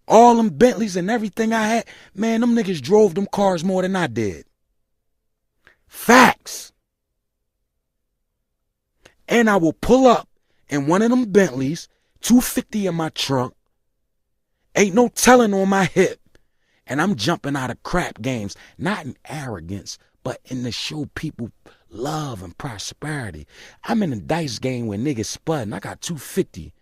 All them Bentleys and everything I had, man, them niggas drove them cars more than I did. Facts. And I will pull up in one of them Bentleys, 250 in my trunk, ain't no telling on my hip, and I'm jumping out of crap games, not in arrogance, but in to show people love and prosperity. I'm in a dice game where niggas spud and I got 250.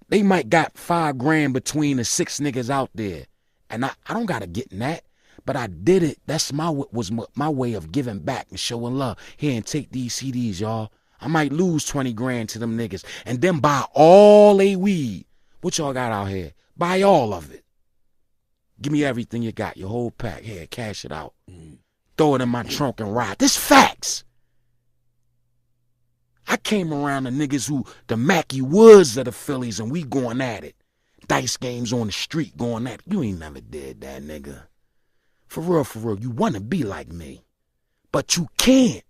They might got $5 grand between the 6 niggas out there. And I don't gotta get in that. But I did it. That's my way of giving back and showing love. Here, and take these CDs, y'all. I might lose 20 grand to them niggas and then buy all they weed. What y'all got out here? Buy all of it. Give me everything you got, your whole pack. Here, cash it out. Throw it in my trunk and ride. This facts. I came around the niggas who, the Mackie Woods of the Phillies, and we going at it. Dice games on the street going at it. You ain't never did that, nigga. For real, you want to be like me. But you can't.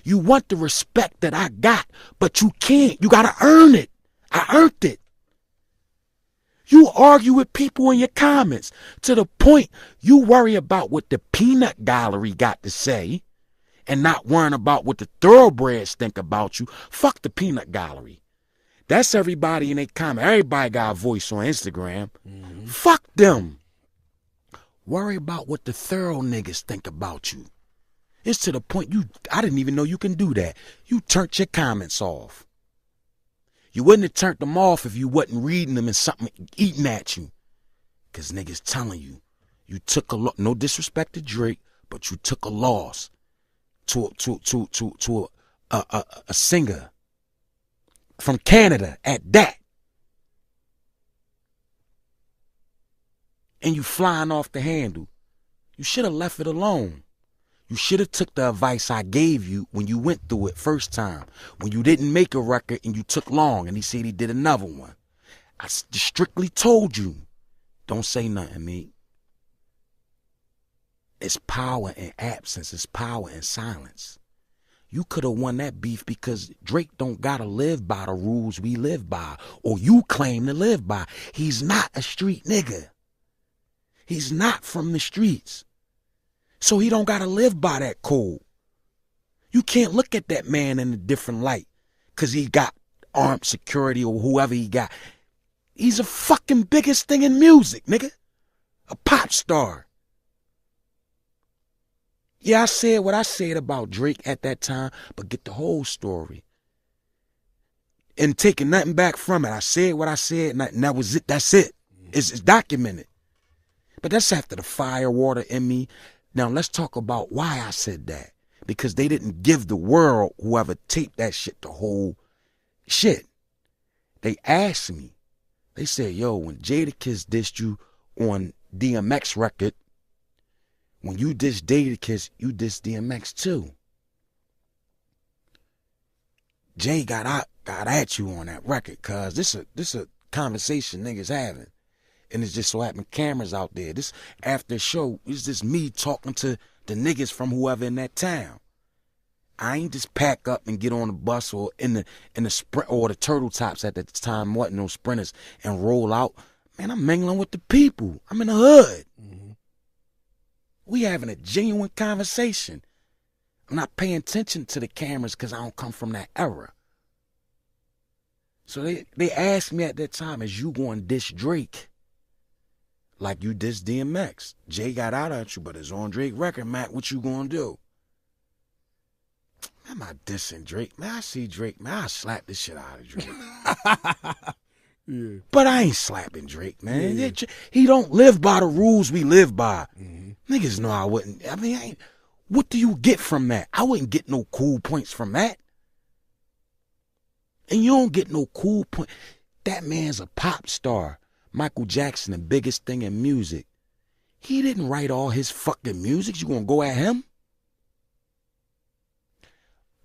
You want the respect that I got, but you can't. You got to earn it. I earned it. You argue with people in your comments to the point you worry about what the peanut gallery got to say and not worrying about what the thoroughbreds think about you. Fuck the peanut gallery. That's everybody in their comment. Everybody got a voice on Instagram. Fuck them. Worry about what the thorough niggas think about you. It's to the point I didn't even know you can do that. You turned your comments off. You wouldn't have turned them off if you wasn't reading them and something eating at you. Because niggas telling you, you took a no disrespect to Drake, but you took a loss to a singer from Canada at that. And you flying off the handle. You should have left it alone. You should have took the advice I gave you when you went through it first time. When you didn't make a record and you took long and he said he did another one. I strictly told you, don't say nothing, Meek. It's power in absence. It's power in silence. You could have won that beef because Drake don't gotta live by the rules we live by or you claim to live by. He's not a street nigga. He's not from the streets. So he don't gotta live by that code. You can't look at that man in a different light because he got armed security or whoever he got. He's a fucking biggest thing in music, nigga. A pop star. Yeah, I said what I said about Drake at that time, but get the whole story. And taking nothing back from it. I said what I said, and that was it. That's it. It's documented. But that's after the fire water in me. Now let's talk about why I said that. Because they didn't give the world, whoever taped that shit, the whole shit. They asked me. They said, yo, when Jadakiss dissed you on DMX record, when you diss Jadakiss, you diss DMX too. Jay got at you on that record, cuz this a conversation niggas having. And it's just so happened cameras out there. This after show, it's just me talking to the niggas from whoever in that town. I ain't just pack up and get on the bus or in the sprint or the turtle tops at the time, wasn't no sprinters, and roll out. Man, I'm mingling with the people. I'm in the hood. Mm-hmm. We having a genuine conversation. I'm not paying attention to the cameras because I don't come from that era. So they asked me at that time, is you going to diss Drake like you diss DMX? Jay got out at you, but it's on Drake record, Matt. What you going to do? I'm not dissing Drake. Man, I see Drake. Man, I slap this shit out of Drake. Yeah. But I ain't slapping Drake, man. Yeah. He don't live by the rules we live by. Mm-hmm. Niggas know I wouldn't. I mean, what do you get from that? I wouldn't get no cool points from that. And you don't get no cool point. That man's a pop star. Michael Jackson, the biggest thing in music. He didn't write all his fucking music. You gonna go at him?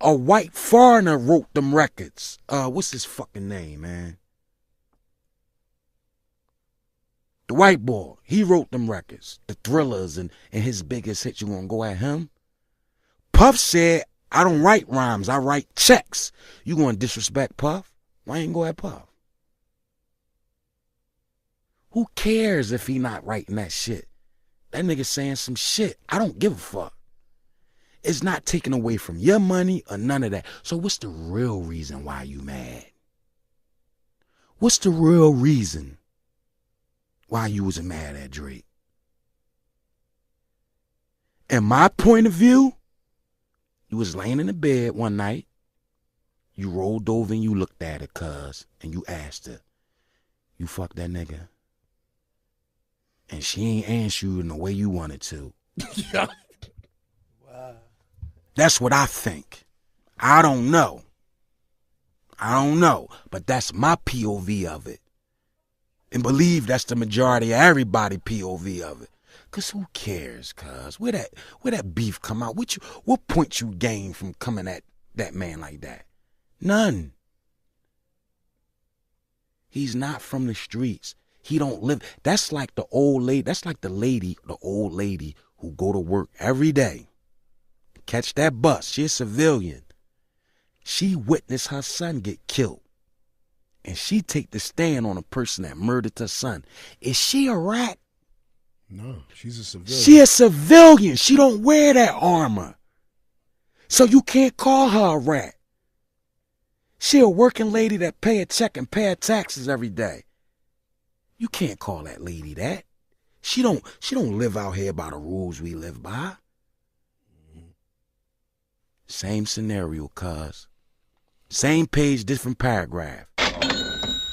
A white foreigner wrote them records. What's his fucking name, man? The white boy. He wrote them records. The Thrillers and his biggest hits. You gonna go at him? Puff said, I don't write rhymes. I write checks. You gonna disrespect Puff? Why ain't go at Puff? Who cares if he not writing that shit? That nigga saying some shit. I don't give a fuck. It's not taken away from your money or none of that. So what's the real reason why you mad? What's the real reason why you was mad at Drake? In my point of view, You was laying in the bed one night. You rolled over and you looked at her, cuz, and you asked her, you fucked that nigga? And she ain't answer you in the way you wanted to. Yeah. Wow. That's what I think. I don't know. But that's my POV of it. And believe that's the majority of everybody POV of it. Cause who cares, cuz? Where that beef come out? What point you gain from coming at that man like that? None. He's not from the streets. He don't live. That's like the old lady. That's like the old lady who go to work every day. Catch that bus. She a civilian. She witnessed her son get killed. And she take the stand on a person that murdered her son. Is she a rat? No, she's a civilian. She a civilian. She don't wear that armor. So you can't call her a rat. She a working lady that pay a check and pay her taxes every day. You can't call that lady that. She don't live out here by the rules we live by. Same scenario, cuz. Same page, different paragraph.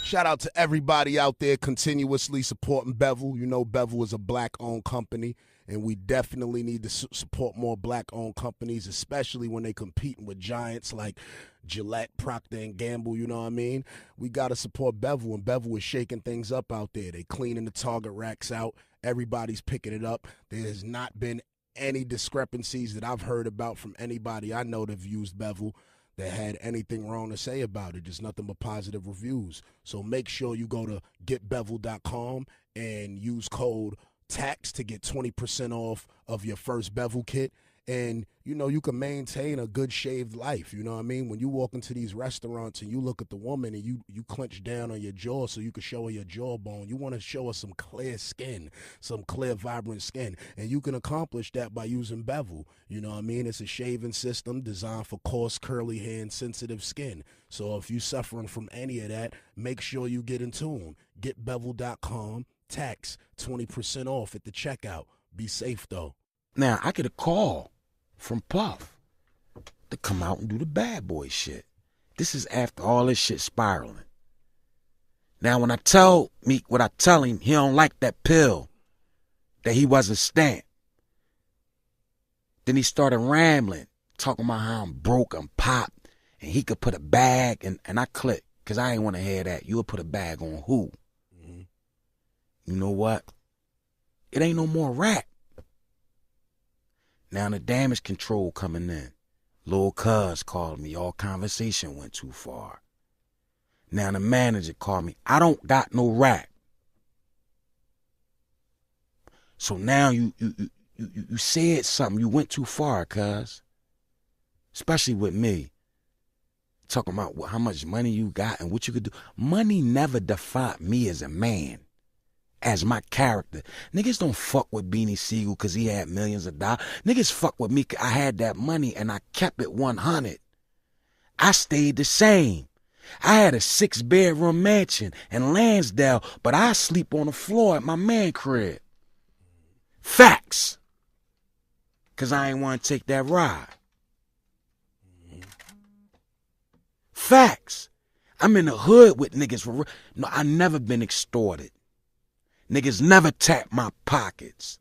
Shout out to everybody out there continuously supporting Bevel. You know Bevel is a black-owned company, and we definitely need to support more black-owned companies, especially when they competing with giants like Gillette, Procter & Gamble, you know what I mean? We got to support Bevel, and Bevel is shaking things up out there. They cleaning the Target racks out. Everybody's picking it up. There has not been any discrepancies that I've heard about from anybody I know that've used Bevel that had anything wrong to say about it. Just nothing but positive reviews. So make sure you go to getbevel.com and use code TAX to get 20% off of your first Bevel kit. And, you know, you can maintain a good shaved life. You know what I mean? When you walk into these restaurants and you look at the woman and you clench down on your jaw so you can show her your jawbone, you want to show her some clear skin, some clear, vibrant skin. And you can accomplish that by using Bevel. You know what I mean? It's a shaving system designed for coarse, curly hair and sensitive skin. So if you're suffering from any of that, make sure you get in tune. Getbevel.com, tax, 20% off at the checkout. Be safe, though. Now, I get a call from Puff to come out and do the bad boy shit. This is after all this shit spiraling. Now, when I tell Meek what I tell him, he don't like that pill, that he wasn't stamped. Then he started rambling, talking about how I'm broke, I'm popped, and he could put a bag, and I clicked, because I ain't want to hear that. You would put a bag on who? Mm-hmm. You know what? It ain't no more rap. Now the damage control coming in. Lil' Cuz called me. All conversation went too far. Now the manager called me. I don't got no rap. So now you said something. You went too far, cuz. Especially with me. Talking about how much money you got and what you could do. Money never defined me as a man. As my character. Niggas don't fuck with Beanie Sigel because he had millions of dollars. Niggas fuck with me because I had that money and I kept it 100. I stayed the same. I had a 6-bedroom mansion in Lansdale, but I sleep on the floor at my man crib. Facts. Because I ain't want to take that ride. Facts. I'm in the hood with niggas for real. No, I never been extorted. Niggas never tapped my pockets.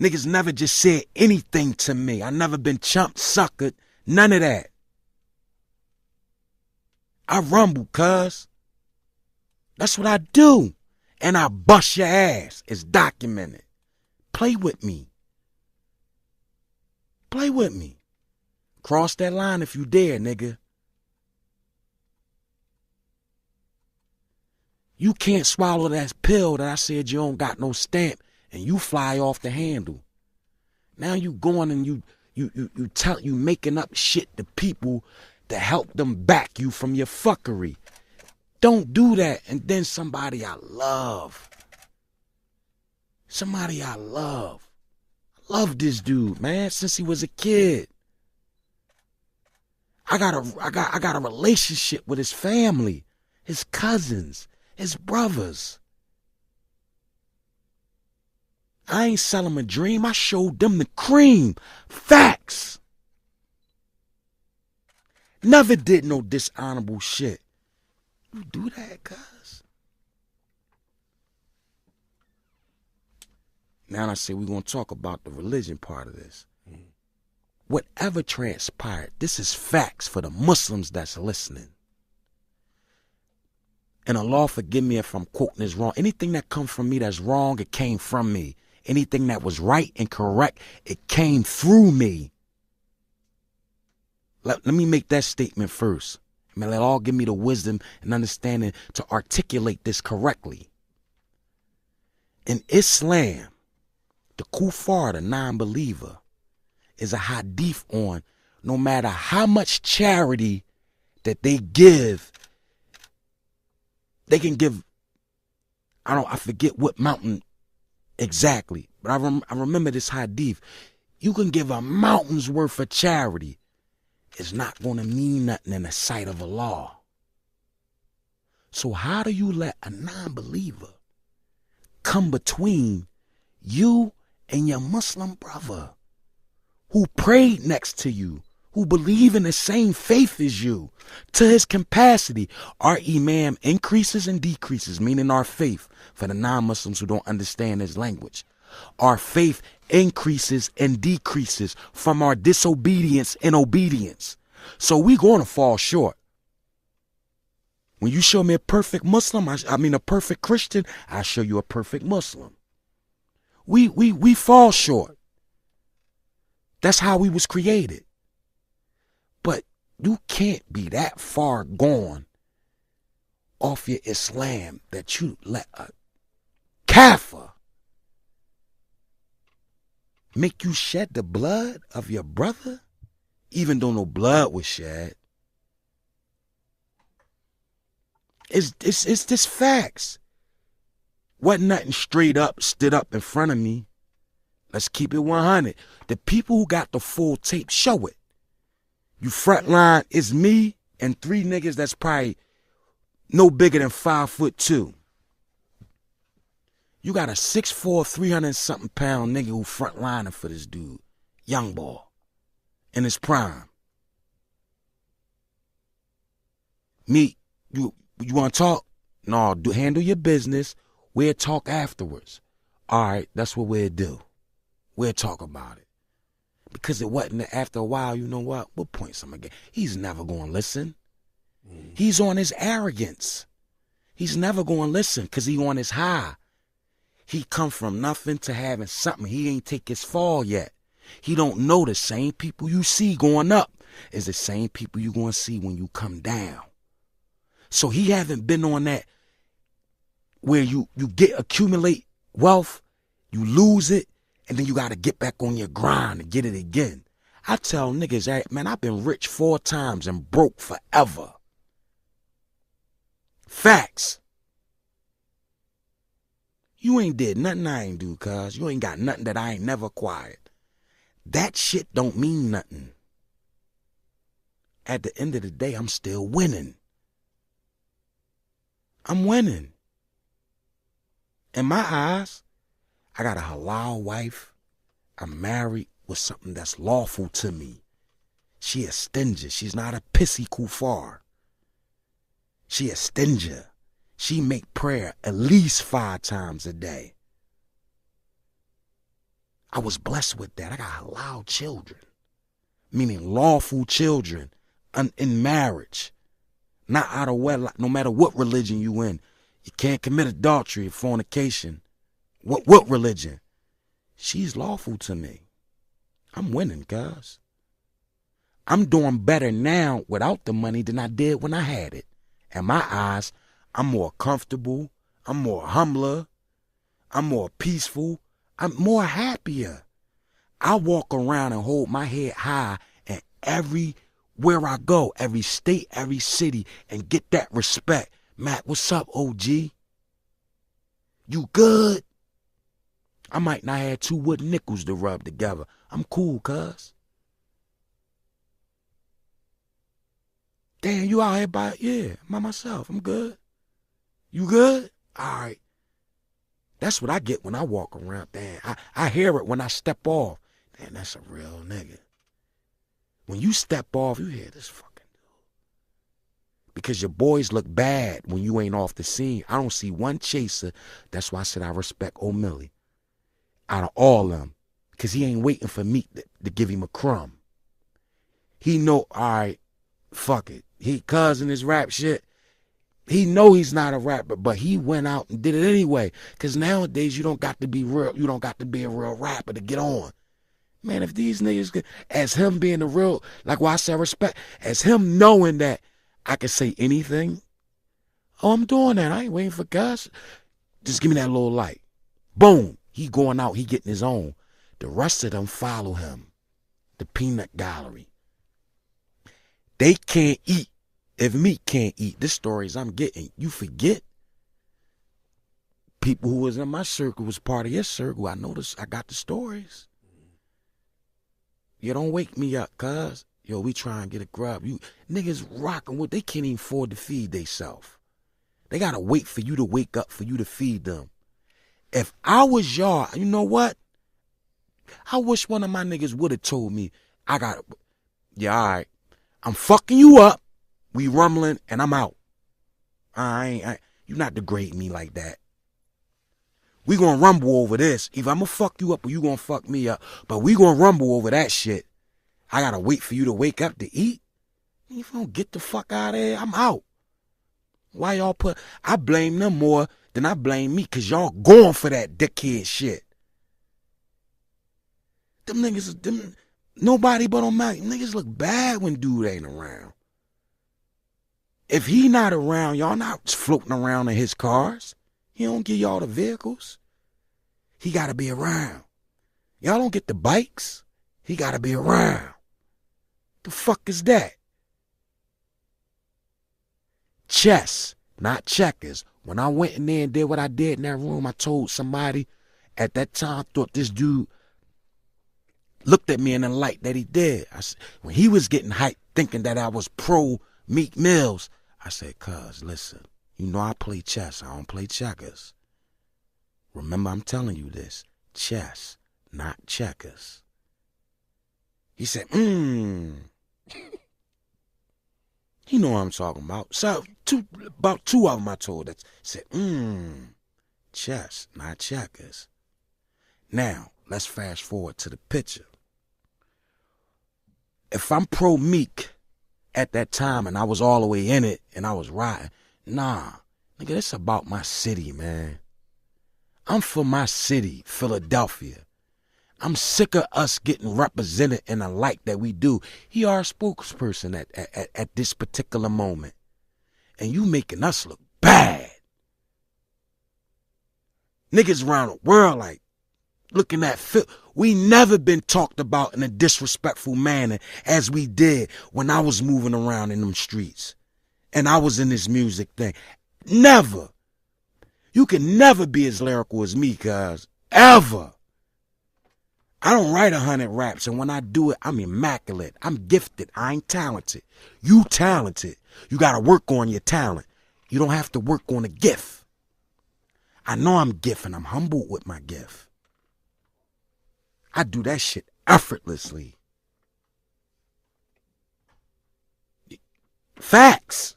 Niggas never just said anything to me. I never been chumped, suckered, none of that. I rumble, cuz. That's what I do. And I bust your ass. It's documented. Play with me. Play with me. Cross that line if you dare, nigga. You can't swallow that pill that I said you don't got no stamp and you fly off the handle. Now you going and you making up shit to people to help them back you from your fuckery. Don't do that. And then somebody I love. I love this dude, man, since he was a kid. I got a relationship with his family, his cousins, his brothers. I ain't sell them a dream. I showed them the cream. Facts. Never did no dishonorable shit. You do that, cuz. Now I say we're going to talk about the religion part of this. Whatever transpired, this is facts for the Muslims that's listening. And Allah forgive me if I'm quoting this wrong. Anything that comes from me that's wrong, it came from me. Anything that was right and correct, it came through me. Let me make that statement first. May Allah give me the wisdom and understanding to articulate this correctly. In Islam, the kuffar, the non-believer, is a hadith on no matter how much charity that they give, they can give, I forget what mountain exactly, but I remember this hadith. You can give a mountain's worth of charity. It's not going to mean nothing in the sight of Allah. So how do you let a non-believer come between you and your Muslim brother who prayed next to you, who believe in the same faith as you, to his capacity? Our imam increases and decreases, meaning our faith, for the non-Muslims who don't understand his language. Our faith increases and decreases from our disobedience and obedience. So we going to fall short. When you show me a perfect Muslim, a perfect Christian, I show you a perfect Muslim. We fall short. That's how we was created. But you can't be that far gone off your Islam that you let a kafir make you shed the blood of your brother, even though no blood was shed. It's this facts. Wasn't nothing straight up stood up in front of me. Let's keep it 100. The people who got the full tape, show it. You front line, it's me and 3 niggas that's probably no bigger than 5'2". You got a 6'4", 300-something pound nigga who front lining for this dude, young boy, in his prime. Meek, you want to talk? No, handle your business. We'll talk afterwards. All right, that's what we'll do. We'll talk about it. Because it wasn't, after a while, you know what? We'll point some again. He's never going to listen. He's on his arrogance. He's never going to listen because he on his high. He come from nothing to having something. He ain't take his fall yet. He don't know the same people you see going up is the same people you going to see when you come down. So he haven't been on that where you accumulate wealth, you lose it, and then you got to get back on your grind and get it again. I tell niggas, man, I've been rich 4 times and broke forever. Facts. You ain't did nothing I ain't do, cuz. You ain't got nothing that I ain't never acquired. That shit don't mean nothing. At the end of the day, I'm still winning. I'm winning. In my eyes, I got a halal wife. I'm married with something that's lawful to me. She a stinger. She's not a pissy kuffar. She a stinger. She make prayer at least 5 times a day. I was blessed with that. I got halal children, meaning lawful children in marriage, not out of wedlock. No matter what religion you in, you can't commit adultery or fornication. What religion? She's lawful to me. I'm winning, cuz. I'm doing better now without the money than I did when I had it. In my eyes, I'm more comfortable. I'm more humbler. I'm more peaceful. I'm more happier. I walk around and hold my head high and everywhere I go, every state, every city, and get that respect. Matt, what's up, OG? You good? I might not have 2 wooden nickels to rub together. I'm cool, cuz. Damn, you out here by myself. I'm good. You good? All right. That's what I get when I walk around. Damn, I hear it when I step off. Damn, that's a real nigga. When you step off, you hear this fucking dude. Because your boys look bad when you ain't off the scene. I don't see one chaser. That's why I said I respect O'Milly. Out of all of them. Because he ain't waiting for Meek to give him a crumb. He know, all right, fuck it. He cousin his rap shit. He know he's not a rapper, but he went out and did it anyway. Because nowadays you don't got to be real. You don't got to be a real rapper to get on. Man, if these niggas, as him being the real, like why I said respect, as him knowing that I can say anything. Oh, I'm doing that. I ain't waiting for Gus. Just give me that little light. Boom. He going out. He getting his own. The rest of them follow him. The peanut gallery. They can't eat. If Meek can't eat, this stories I'm getting, you forget. People who was in my circle was part of your circle. I noticed. I got the stories. You don't wake me up, cuz. Yo, we try and get a grub. You niggas rocking with, they can't even afford to feed theyself. They gotta wait for you to wake up for you to feed them. If I was y'all, you know what? I wish one of my niggas would have told me, yeah, all right, I'm fucking you up. We rumbling and I'm out. You not degrading me like that. We gonna rumble over this. Either I'm gonna fuck you up or you gonna fuck me up. But we gonna rumble over that shit. I gotta wait for you to wake up to eat. If you don't get the fuck out of here, I'm out. Why y'all I blame them more than I blame me, cause y'all going for that dickhead shit. Them niggas, nobody but on my niggas look bad when dude ain't around. If he not around, y'all not floating around in his cars. He don't give y'all the vehicles. He gotta be around. Y'all don't get the bikes. He gotta be around. The fuck is that? Chess, not checkers. When I went in there and did what I did in that room, I told somebody at that time, I thought this dude looked at me in the light that he did. When he was getting hyped, thinking that I was pro Meek Mills, I said, cuz, listen, you know I play chess. I don't play checkers. Remember, I'm telling you this. Chess, not checkers. He said, You know what I'm talking about. So, about two of them I told that said, chess, not checkers. Now, let's fast forward to the picture. If I'm pro Meek at that time and I was all the way in it and I was riding, nah, nigga, this about my city, man. I'm for my city, Philadelphia. I'm sick of us getting represented in the light that we do. He our spokesperson at this particular moment. And you making us look bad. Niggas around the world like looking at Phil. We never been talked about in a disrespectful manner as we did when I was moving around in them streets. And I was in this music thing. Never. You can never be as lyrical as me, cuz. Ever. I don't write 100 raps, and when I do it, I'm immaculate. I'm gifted. I ain't talented. You talented. You gotta work on your talent. You don't have to work on a gift. I know I'm gifted, and I'm humbled with my gift. I do that shit effortlessly. Facts.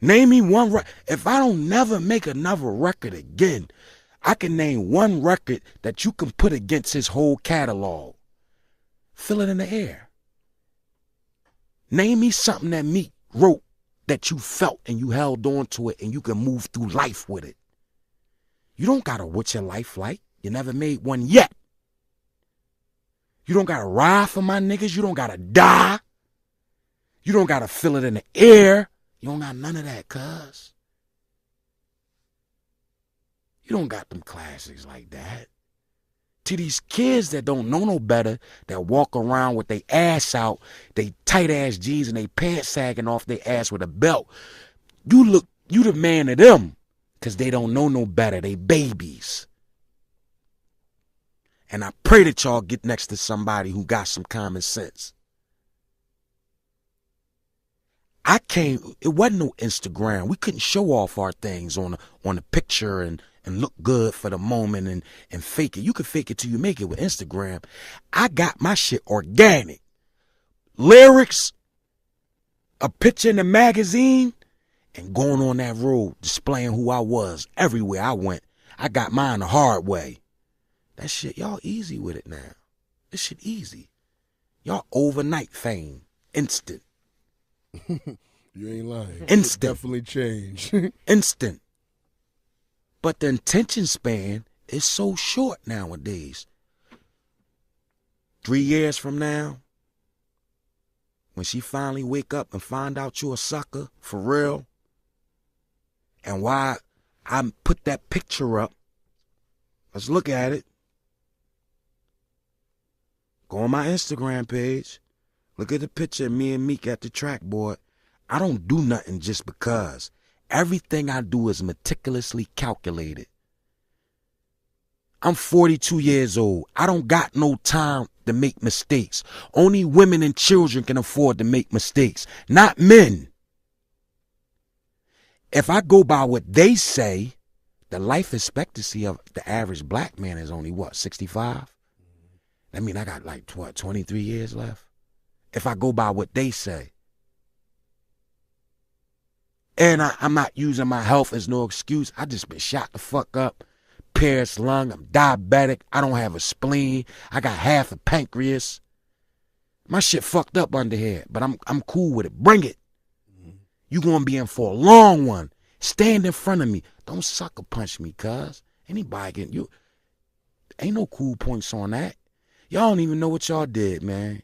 Name me one if I don't never make another record again, I can name one record that you can put against his whole catalog. Feel it in the air. Name me something that Meek wrote that you felt and you held on to it and you can move through life with it. You don't gotta what's your life like. You never made one yet. You don't gotta ride for my niggas. You don't gotta die. You don't gotta feel it in the air. You don't got none of that, cuz. You don't got them classics like that. To these kids that don't know no better, that walk around with their ass out, they tight ass jeans and they pants sagging off their ass with a belt. You the man of them, cause they don't know no better. They babies. And I pray that y'all get next to somebody who got some common sense. It wasn't no Instagram. We couldn't show off our things on a picture and and look good for the moment and fake it. You can fake it till you make it with Instagram. I got my shit organic. Lyrics, a picture in the magazine, and going on that road, displaying who I was everywhere I went. I got mine the hard way. That shit, y'all easy with it now. This shit easy. Y'all overnight fame. Instant. You ain't lying. Instant. It definitely changed. Instant. But the attention span is so short nowadays. 3 years from now, when she finally wake up and find out you a sucker, for real, and why I put that picture up, let's look at it. Go on my Instagram page. Look at the picture of me and Meek at the track board. I don't do nothing just because. Everything I do is meticulously calculated. I'm 42 years old. I don't got no time to make mistakes. Only women and children can afford to make mistakes, not men. If I go by what they say, the life expectancy of the average black man is only what, 65? That mean I got like, what, 23 years left? If I go by what they say. And I'm not using my health as no excuse. I just been shot the fuck up. Pierced lung. I'm diabetic. I don't have a spleen. I got half a pancreas. My shit fucked up under here, but I'm cool with it. Bring it. You gonna be in for a long one. Stand in front of me. Don't sucker punch me, cuz. Anybody can, you. Ain't no cool points on that. Y'all don't even know what y'all did, man.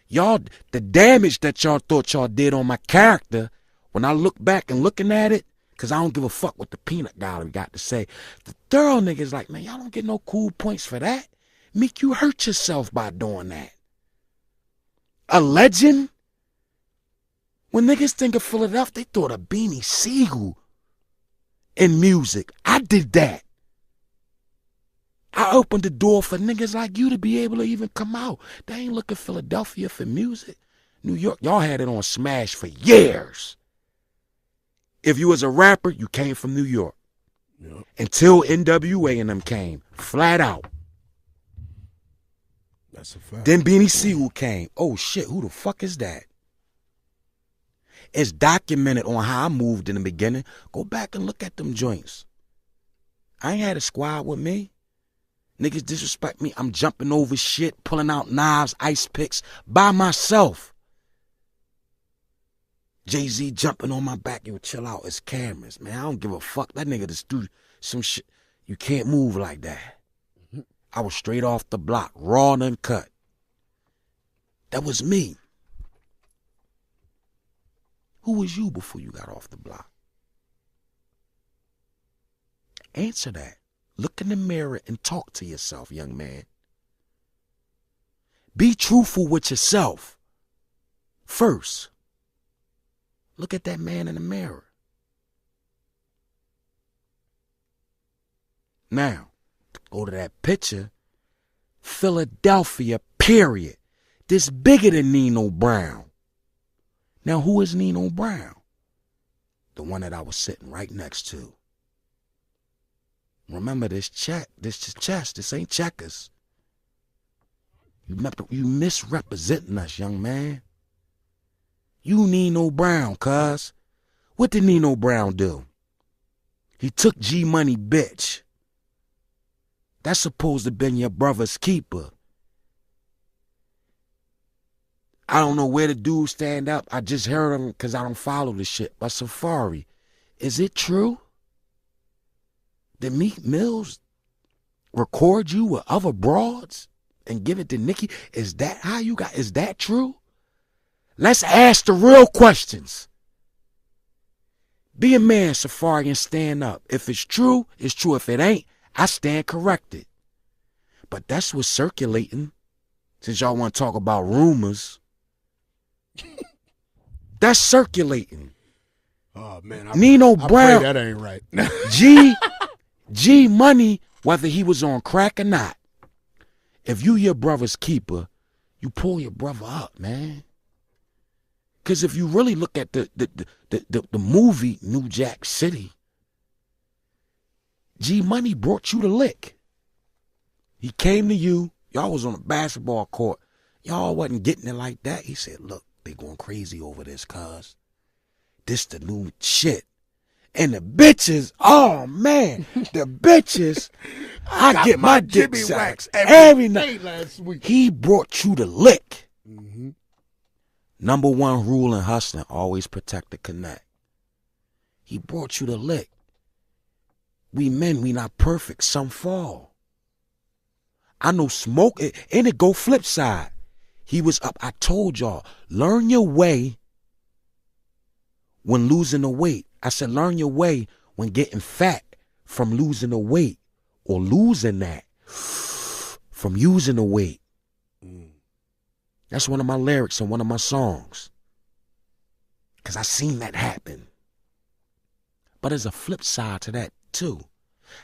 Y'all, the damage that y'all thought y'all did on my character, when I look back and looking at it, because I don't give a fuck what the peanut gallery got to say. The thorough niggas like, man, y'all don't get no cool points for that. Meek, you hurt yourself by doing that. A legend? When niggas think of Philadelphia, they thought of Beanie Sigel in music. I did that. I opened the door for niggas like you to be able to even come out. They ain't looking Philadelphia for music. New York, y'all had it on smash for years. If you was a rapper, you came from New York. Yep. Until NWA and them came. Flat out. That's a fact. Then Beanie Sigel came. Oh shit, who the fuck is that? It's documented on how I moved in the beginning. Go back and look at them joints. I ain't had a squad with me. Niggas disrespect me. I'm jumping over shit, pulling out knives, ice picks by myself. Jay-Z jumping on my back. You would chill out. It's cameras, man. I don't give a fuck. That nigga just do some shit. You can't move like that. I was straight off the block, raw and uncut. That was me. Who was you before you got off the block? Answer that. Look in the mirror and talk to yourself, young man. Be truthful with yourself. First, look at that man in the mirror. Now, go to that picture. Philadelphia, period. This bigger than Nino Brown. Now, who is Nino Brown? The one that I was sitting right next to. Remember this chest. This ain't checkers. You misrepresenting us, young man. You Nino Brown, cuz. What did Nino Brown do? He took G Money, bitch. That's supposed to have been your brother's keeper. I don't know where the dude stand up. I just heard him because I don't follow the shit. But Safari, is it true? Did Meek Mills record you with other broads and give it to Nicki? Is that how you got? Is that true? Let's ask the real questions. Be a man, Safari, and stand up. If it's true, it's true. If it ain't, I stand corrected. But that's what's circulating. Since y'all want to talk about rumors. That's circulating. Oh man, Nino Brown. That ain't right. G Money, whether he was on crack or not. If you your brother's keeper, you pull your brother up, man. Because if you really look at the movie New Jack City, G Money brought you the lick. He came to you. Y'all was on a basketball court. Y'all wasn't getting it like that. He said, look, they going crazy over this, cuz. This the new shit. And the bitches, oh man, the bitches, I get my dick sucked every night. Last week. He brought you the lick. Mm-hmm. Number one rule in hustling, always protect the connect. He brought you the lick. We men, we not perfect. Some fall. I know Smoke, and it go flip side. He was up. I told y'all, learn your way when losing the weight. I said, learn your way when getting fat from losing the weight, or losing that from using the weight. That's one of my lyrics in one of my songs. Because I seen that happen. But there's a flip side to that too.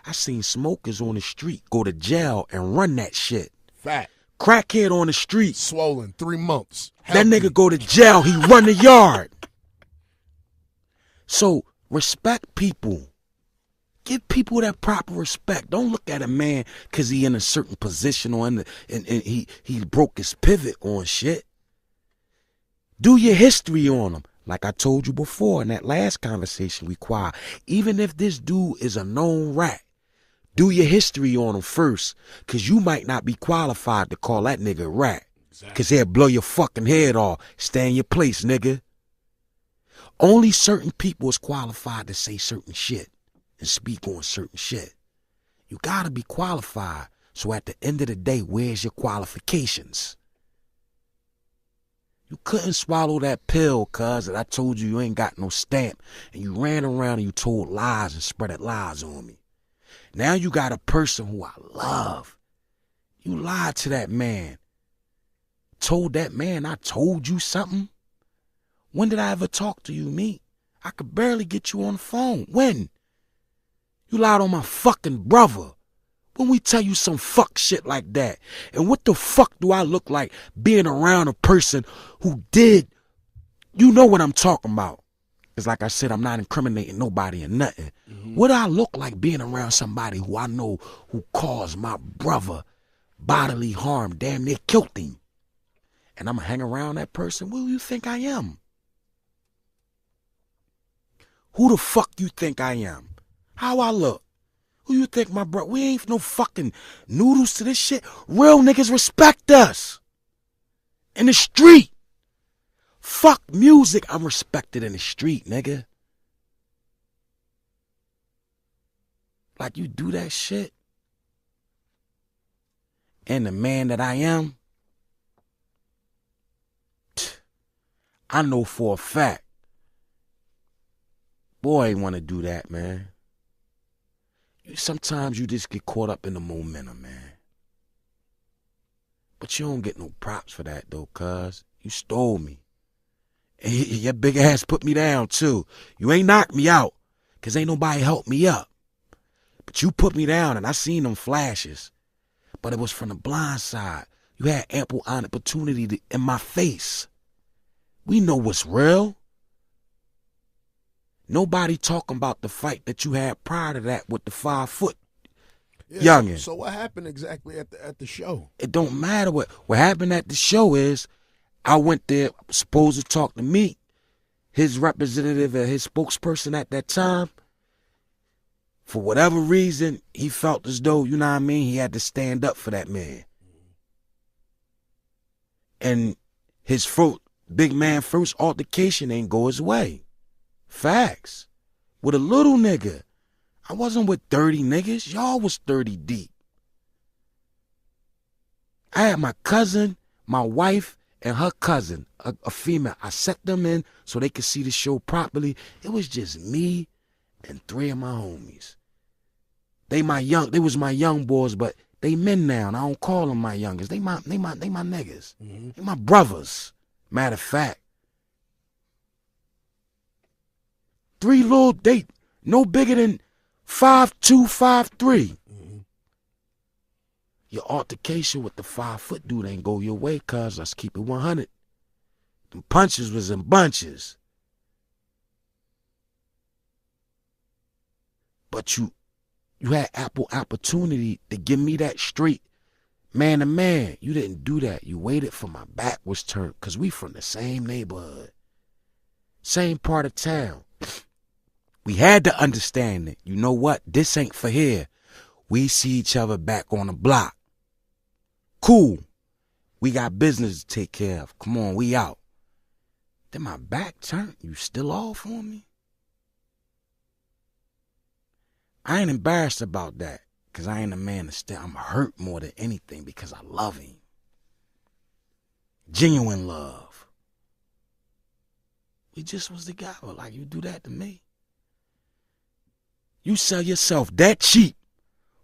I seen smokers on the street go to jail and run that shit. Fat. Crackhead on the street. Swollen, 3 months. That nigga go to jail, he run the yard. So respect people. Give people that proper respect. Don't look at a man because he in a certain position or and he broke his pivot on shit. Do your history on him. Like I told you before in that last conversation we quiet. Even if this dude is a known rat, do your history on him first, because you might not be qualified to call that nigga a rat. Because he'll blow your fucking head off. Stay in your place, nigga. Only certain people is qualified to say certain shit and speak on certain shit. You gotta be qualified. So at the end of the day, where's your qualifications? You couldn't swallow that pill, cuz, that I told you ain't got no stamp, and you ran around and you told lies and spreaded lies on me. Now you got a person who I love. You lied to that man. Told that man I told you something. When did I ever talk to you, Meek? I could barely get you on the phone. When? You lied on my fucking brother. When we tell you some fuck shit like that. And what the fuck do I look like being around a person who did? You know what I'm talking about. It's like I said, I'm not incriminating nobody or nothing. Mm-hmm. What do I look like being around somebody who I know who caused my brother bodily harm, damn near killed him? And I'm going to hang around that person? Who do you think I am? Who the fuck you think I am? How I look? Who you think my bro? We ain't no fucking noodles to this shit. Real niggas respect us. In the street. Fuck music. I'm respected in the street, nigga. Like you do that shit. And the man that I am, I know for a fact, boy ain't want to do that, man. Sometimes you just get caught up in the momentum, man. But you don't get no props for that, though, cuz. You stole me. And your big ass put me down, too. You ain't knocked me out, because ain't nobody helped me up. But you put me down, and I seen them flashes. But it was from the blind side. You had ample opportunity in my face. We know what's real. Nobody talking about the fight that you had prior to that with the 5 foot youngin. So what happened exactly at the show? It don't matter what happened at the show is I went there supposed to talk to Meek, his representative and his spokesperson at that time. For whatever reason, he felt as though, you know what I mean, he had to stand up for that man. And his big man first altercation ain't go his way. Facts. With a little nigga. I wasn't with 30 niggas. Y'all was 30 deep. I had my cousin, my wife, and her cousin, a female. I set them in so they could see the show properly. It was just me and 3 of my homies. They was my young boys, but they men now, and I don't call them my youngest. They my niggas. Mm-hmm. They my brothers. Matter of fact. 3 little, they no bigger than 5'2", 5'3". Mm-hmm. Your altercation with the 5 foot dude ain't go your way, cuz. Let's keep it 100. Them punches was in bunches. But you You had opportunity to give me that straight man to man. You didn't do that. You waited for my back was turned, because we from the same neighborhood, same part of town. We had to understand it. You know what? This ain't for here. We see each other back on the block. Cool. We got business to take care of. Come on, we out. Then my back turned. You still off on me? I ain't embarrassed about that, because I ain't a man to stay. I'm hurt more than anything because I love him. Genuine love. We just was together. Like, you do that to me. You sell yourself that cheap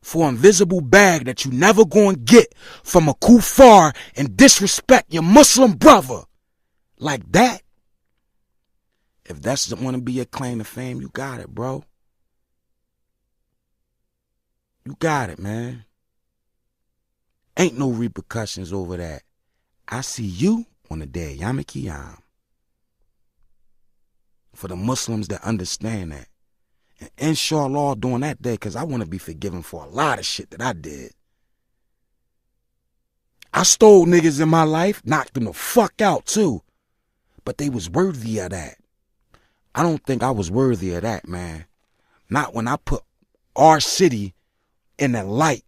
for an invisible bag that you never gonna get from a kuffar and disrespect your Muslim brother like that. If that's want to be your claim to fame, you got it, bro. You got it, man. Ain't no repercussions over that. I see you on the day of Yom Kippur. For the Muslims that understand that. And inshallah during that day, because I want to be forgiven for a lot of shit that I did. I stole niggas in my life, knocked them the fuck out too. But they was worthy of that. I don't think I was worthy of that, man. Not when I put our city in the light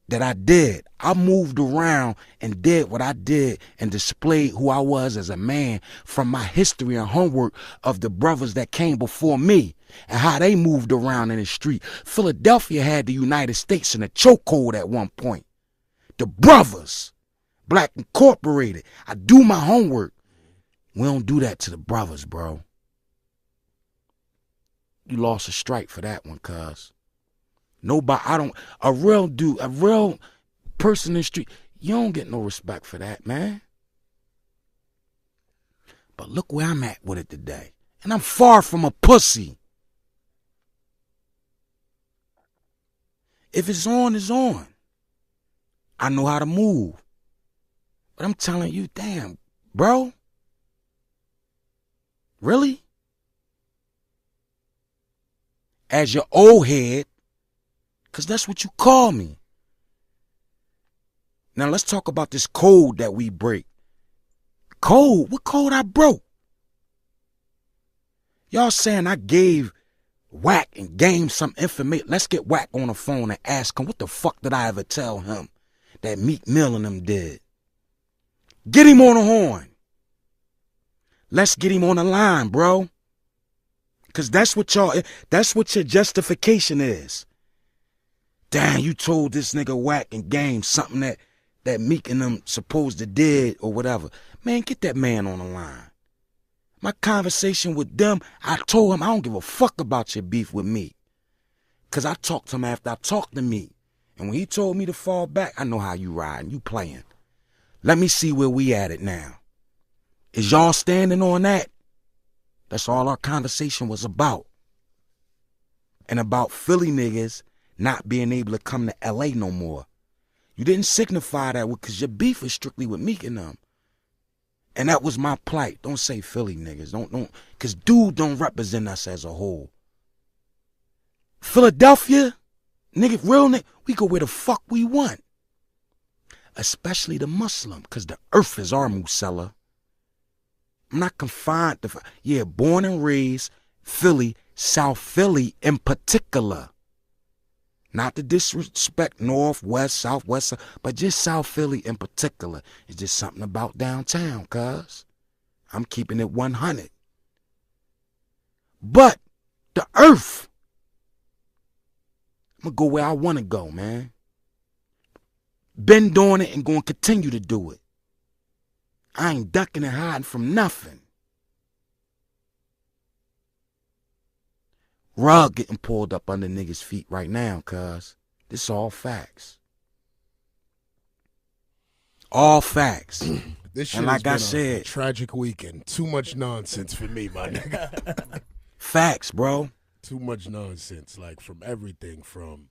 that I did. I moved around and did what I did and displayed who I was as a man from my history and homework of the brothers that came before me and how they moved around in the street. Philadelphia had the United States in a chokehold at one point. The brothers, Black Incorporated. I do my homework. We don't do that to the brothers, bro. You lost a strike for that one, cuz. Nobody, a real dude, a real person in the street, you don't get no respect for that, man. But look where I'm at with it today. And I'm far from a pussy. If it's on, it's on. I know how to move. But I'm telling you, damn, bro. Really? As your old head, because that's what you call me. Now let's talk about this code that we break. Code? What code I broke? Y'all saying I gave Wack and Game some information. Let's get Wack on the phone and ask him, what the fuck did I ever tell him that Meek Mill and them did? Get him on the horn. Let's get him on the line, bro. Because that's what your justification is. Damn, you told this nigga Wack and Game something that Meek and them supposed to did or whatever. Man, get that man on the line. My conversation with them, I told him I don't give a fuck about your beef with me. Because I talked to him after I talked to Meek. And when he told me to fall back, I know how you riding, you playing. Let me see where we at it now. Is y'all standing on that? That's all our conversation was about. And about Philly niggas not being able to come to LA no more. You didn't signify that because your beef is strictly with Meek and them. And that was my plight. Don't say Philly niggas. Don't, because dude don't represent us as a whole. Philadelphia, nigga, real nigga, we go where the fuck we want. Especially the Muslim, because the earth is our musella. I'm not confined to, born and raised Philly, South Philly in particular. Not to disrespect North, West, Southwest, but just South Philly in particular. It's just something about downtown, cuz. I'm keeping it 100. But the earth, I'm going to go where I want to go, man. Been doing it and going to continue to do it. I ain't ducking and hiding from nothing. Rug getting pulled up under niggas' feet right now, cuz. This all facts. All facts. This shit and like has been I a said, tragic weekend. Too much nonsense for me, my nigga. facts, bro. Too much nonsense. Like from everything, from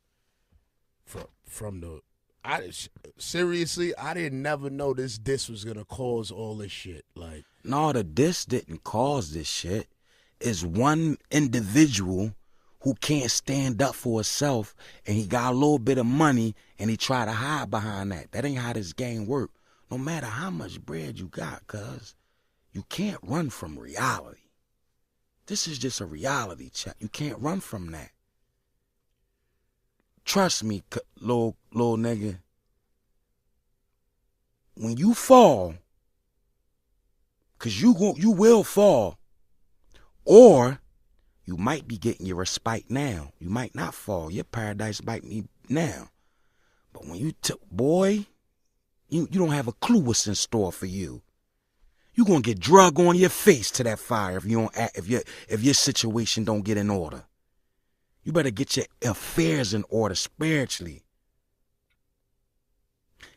the. Seriously, I didn't never know this was gonna cause all this shit. Like, no, the diss didn't cause this shit. Is one individual who can't stand up for himself and he got a little bit of money and he try to hide behind that. That ain't how this game work. No matter how much bread you got, cuz you can't run from reality. This is just a reality check. You can't run from that. Trust me, little nigga. When you fall, cause you will fall, or you might be getting your respite now. You might not fall. Your paradise might be now. But when you boy, you don't have a clue what's in store for you. You gonna get drug on your face to that fire if you don't act, if your situation don't get in order. You better get your affairs in order spiritually.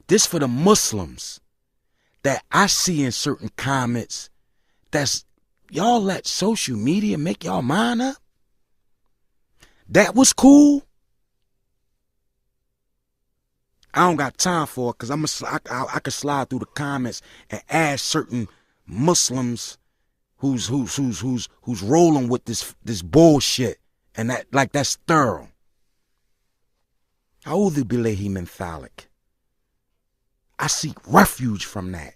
This for the Muslims that I see in certain comments. That's y'all let social media make y'all mind up. That was cool. I don't got time for it because I could slide through the comments and ask certain Muslims who's rolling with this bullshit and that's thorough. A'udhu billahi min thalik. I seek refuge from that.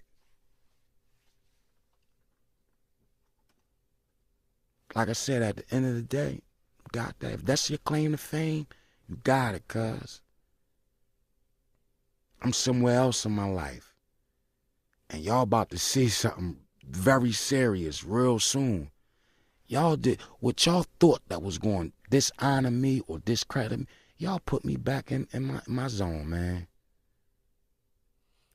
Like I said, at the end of the day, you got that. If that's your claim to fame, you got it, cuz. I'm somewhere else in my life. And y'all about to see something very serious real soon. Y'all did what y'all thought that was going to dishonor me or discredit me. Y'all put me back in my zone, man.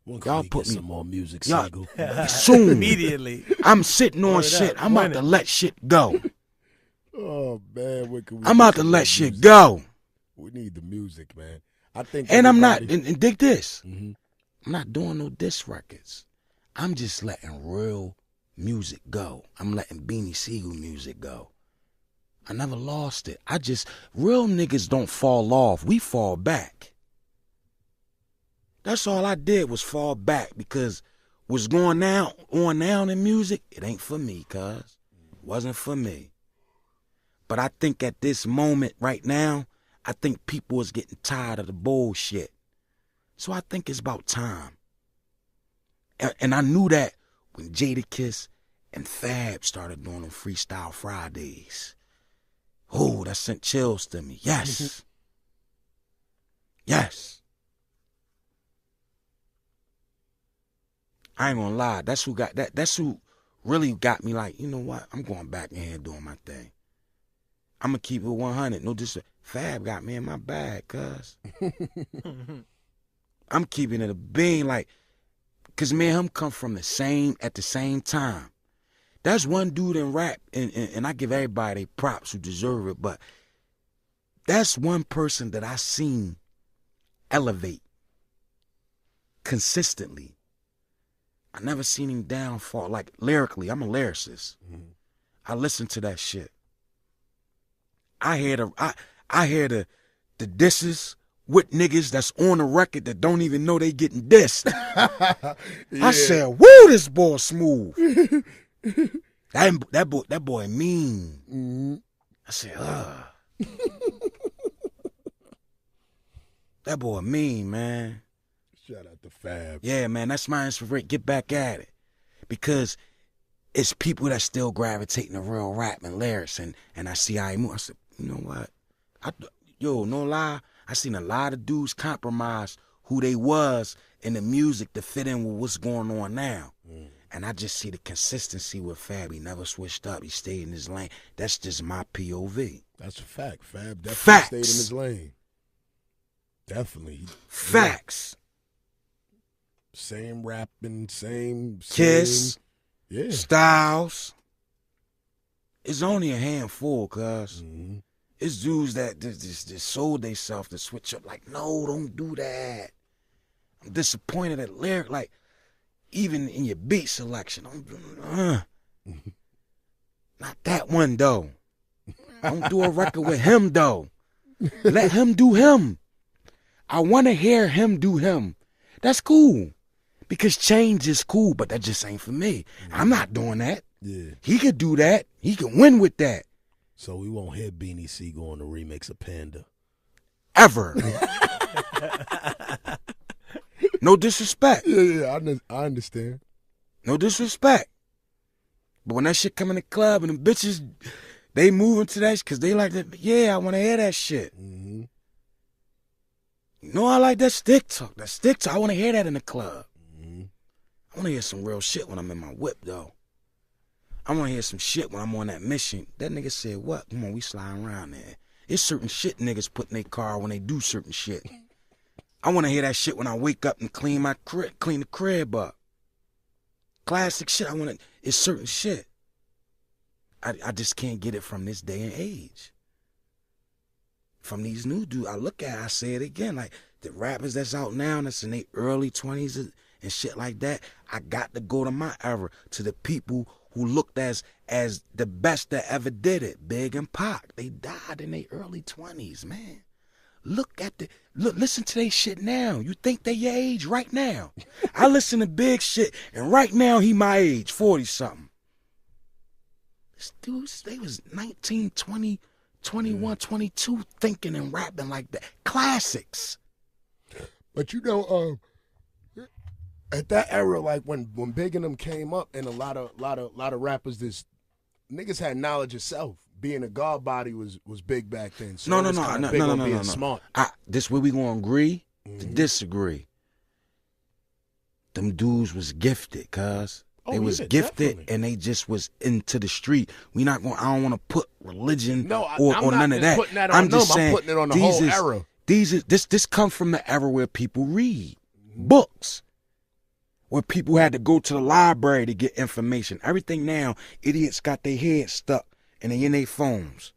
Y'all put me some more music, Sigel. Soon. Immediately. I'm sitting on shit. I'm about to let shit go. Oh, man. I'm about to let shit go. We need the music, man. I think. And I'm not, and dig this. Mm-hmm. I'm not doing no diss records. I'm just letting real music go. I'm letting Beanie Sigel music go. I never lost it. Real niggas don't fall off. We fall back. That's all I did was fall back because what's going on now in music, it ain't for me, cuz. It wasn't for me. But I think at this moment right now, I think people is getting tired of the bullshit. So I think it's about time. And I knew that when Jadakiss and Fab started doing them Freestyle Fridays. Oh, that sent chills to me. Yes. Yes. I ain't gonna lie. That's who really got me like, you know what? I'm going back in here doing my thing. I'm gonna keep it 100. No disrespect. Fab got me in my bag, cuz. I'm keeping it a bean, like, cause me and him come from at the same time. That's one dude in rap, and I give everybody props who deserve it, but that's one person that I seen elevate consistently. I never seen him downfall, like lyrically. I'm a lyricist. Mm-hmm. I listen to that shit. I hear the disses with niggas that's on the record that don't even know they getting dissed. Yeah. I said, woo, this boy smooth. that boy mean. Mm-hmm. I said, that boy mean, man. Shout out to Fab. Yeah, man, that's my inspiration. Get back at it. Because it's people that still gravitating to real rap and lyrics. And I see how he move. I said, you know what? No lie. I seen a lot of dudes compromise who they was in the music to fit in with what's going on now. Mm. And I just see the consistency with Fab. He never switched up. He stayed in his lane. That's just my POV. That's a fact. Fab definitely stayed in his lane. Definitely. Facts. Same rapping, same Kiss, yeah, Styles. It's only a handful, cuz. Mm-hmm. It's dudes that just sold themselves to switch up. Like, no, don't do that. I'm disappointed at lyric. Like, even in your beat selection, not that one though. Don't do a record with him though. Let him do him. I want to hear him do him. That's cool. Because change is cool, but that just ain't for me. I'm not doing that. Yeah. He could do that. He can win with that. So we won't hear Beanie Sigel on the remix of Panda. Ever. No disrespect. Yeah, I understand. No disrespect. But when that shit come in the club and the bitches, they moving to that because they like that. Yeah, I want to hear that shit. Mm-hmm. You know I like that stick talk. That stick talk, I want to hear that in the club. Mm-hmm. I want to hear some real shit when I'm in my whip, though. I want to hear some shit when I'm on that mission. That nigga said, what? Come on, we sliding around there. It's certain shit niggas put in their car when they do certain shit. I want to hear that shit when I wake up and clean the crib up. Classic shit. It's certain shit. I just can't get it from this day and age. From these new dudes, I look at it, I say it again, like the rappers that's out now that's in their early 20s and shit like that, I got to go to my era, to the people who looked as the best that ever did it. Big and Pac, they died in their early 20s, man. Listen to they shit now. You think they your age right now? I listen to Big shit, and right now he my age, 40-something. These dudes, they was 19, 20, 21, 22, thinking and rapping like that. Classics. But you know, at that era, like when Big and them came up, and a lot of rappers, this niggas had knowledge of self. Being a guard body was big back then. So No. Smart. This where we gonna agree to disagree. Them dudes was gifted, cuz. They was gifted, definitely. and they just was into the street. I don't want to put religion I'm or not none of that. Putting that on I'm just them. saying I'm putting it on the whole era. This come from the era where people read books, where people had to go to the library to get information. Everything now, idiots got their heads stuck and they in their phones,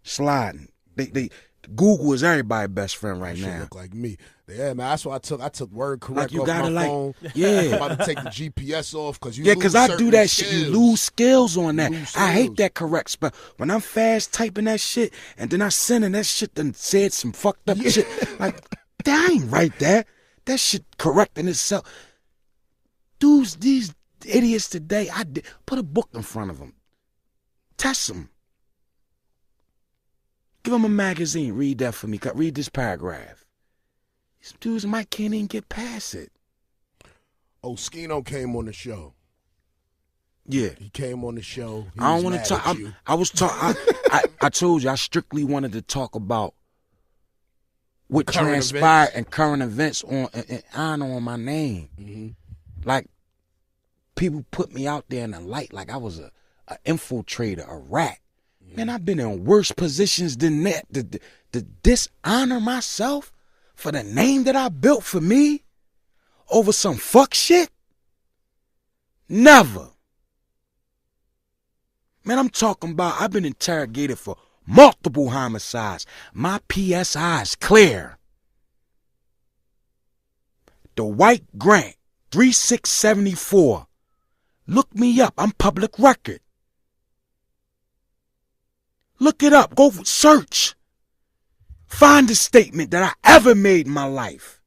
sliding. They Google is everybody's best friend right now. Look like me. Yeah, man. That's why I took word correct Like you off gotta my phone. yeah. I'm about to take the GPS off because I do that shit. You lose skills on that. I hate skills. that correct spell. When I'm fast typing that shit and then I send and that shit done said some fucked up shit. Like, that ain't right there. That shit correcting itself. Dudes, these idiots today, put a book in front of them. Test them. Give them a magazine. Read that for me. Read this paragraph. These dudes can't even get past it. Oh, Skino came on the show. Yeah. He came on the show. I don't want to talk. I told you I strictly wanted to talk about what transpired and current events and honor on my name. Mm-hmm. Like, people put me out there in the light like I was a infiltrator, a rat. Man, I've been in worse positions than that. To dishonor myself for the name that I built for me over some fuck shit? Never. Man, I'm talking about I've been interrogated for multiple homicides. My PSI is clear. The White Grant, 3674. Look me up. I'm public record. Look it up. Go search. Find a statement that I ever made in my life.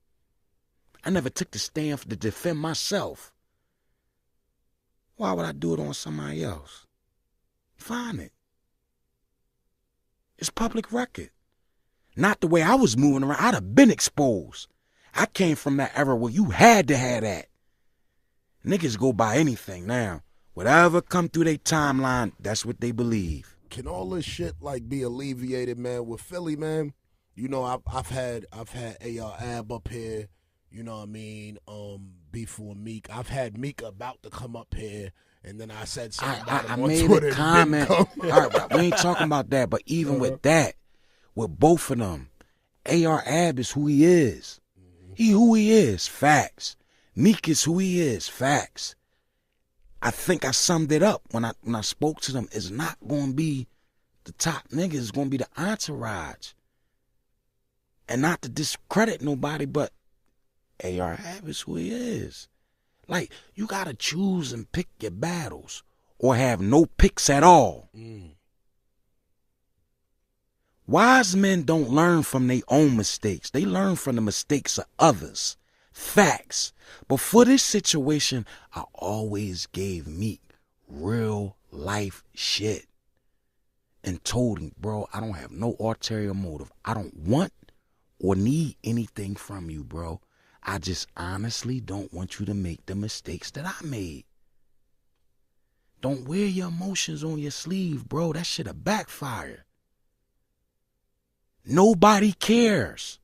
I never took the stand to defend myself. Why would I do it on somebody else? Find it. It's public record. Not the way I was moving around. I'd have been exposed. I came from that era where you had to have that. Niggas go by anything now. Whatever come through their timeline, that's what they believe. Can all this shit like be alleviated, man? With Philly, man. You know, I've had AR Ab up here. You know what I mean? Before Meek, I've had Meek about to come up here, and then I said something about him on made Twitter a comment. All right, we ain't talking about that, but even with that, with both of them, AR Ab is who he is. He who he is. Facts. Meek is who he is. Facts. I think I summed it up when I spoke to them. It's not going to be the top niggas. It's going to be the entourage. And not to discredit nobody, but AR Ab is who he is. Like, you got to choose and pick your battles or have no picks at all. Wise men don't learn from their own mistakes. They learn from the mistakes of others. Facts. But for this situation, I always gave Meek real life shit. and told him, bro, I don't have no ulterior motive. I don't want or need anything from you, bro. I just honestly don't want you to make the mistakes that I made. Don't wear your emotions on your sleeve, bro. That shit'll backfire. Nobody cares.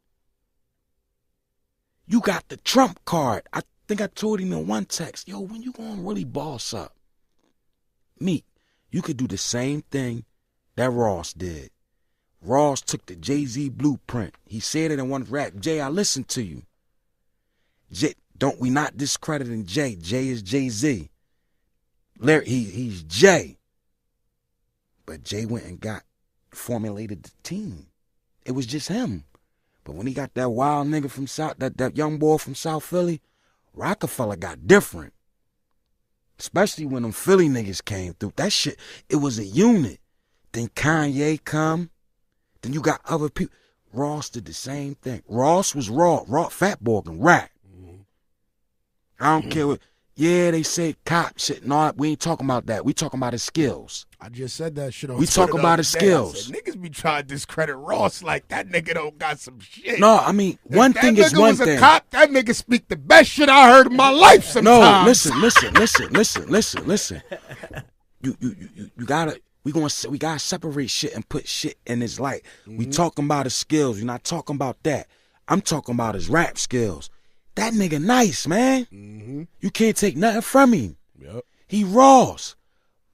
You got the trump card. I think I told him in one text, yo, when you gonna really boss up? Meek, you could do the same thing that Ross did. Ross took the Jay-Z blueprint. He said it in one rap. Jay, I listened to you. Jay, don't we not discrediting Jay. Jay is Jay-Z. He's Jay. But Jay went and formulated the team. It was just him. But when he got that wild nigga from South, that young boy from South Philly, Rockefeller got different. Especially when them Philly niggas came through. That shit, it was a unit. Then Kanye come. Then you got other people. Ross did the same thing. Ross was raw. Fat Boy can rap. I don't care what. Yeah, they say cop shit. No, we ain't talking about that. We talking about his skills. I just said that shit on We Twitter talk about his skills. Said, niggas be trying to discredit Ross like that nigga don't got some shit. No, I mean, one thing is one thing. That nigga was a cop, that nigga speak the best shit I heard in my life sometimes. No, listen. You gotta, we gotta separate shit and put shit in his light. We talking about his skills. We're not talking about that. I'm talking about his rap skills. That nigga nice, man. You can't take nothing from him. Yep. He Ross.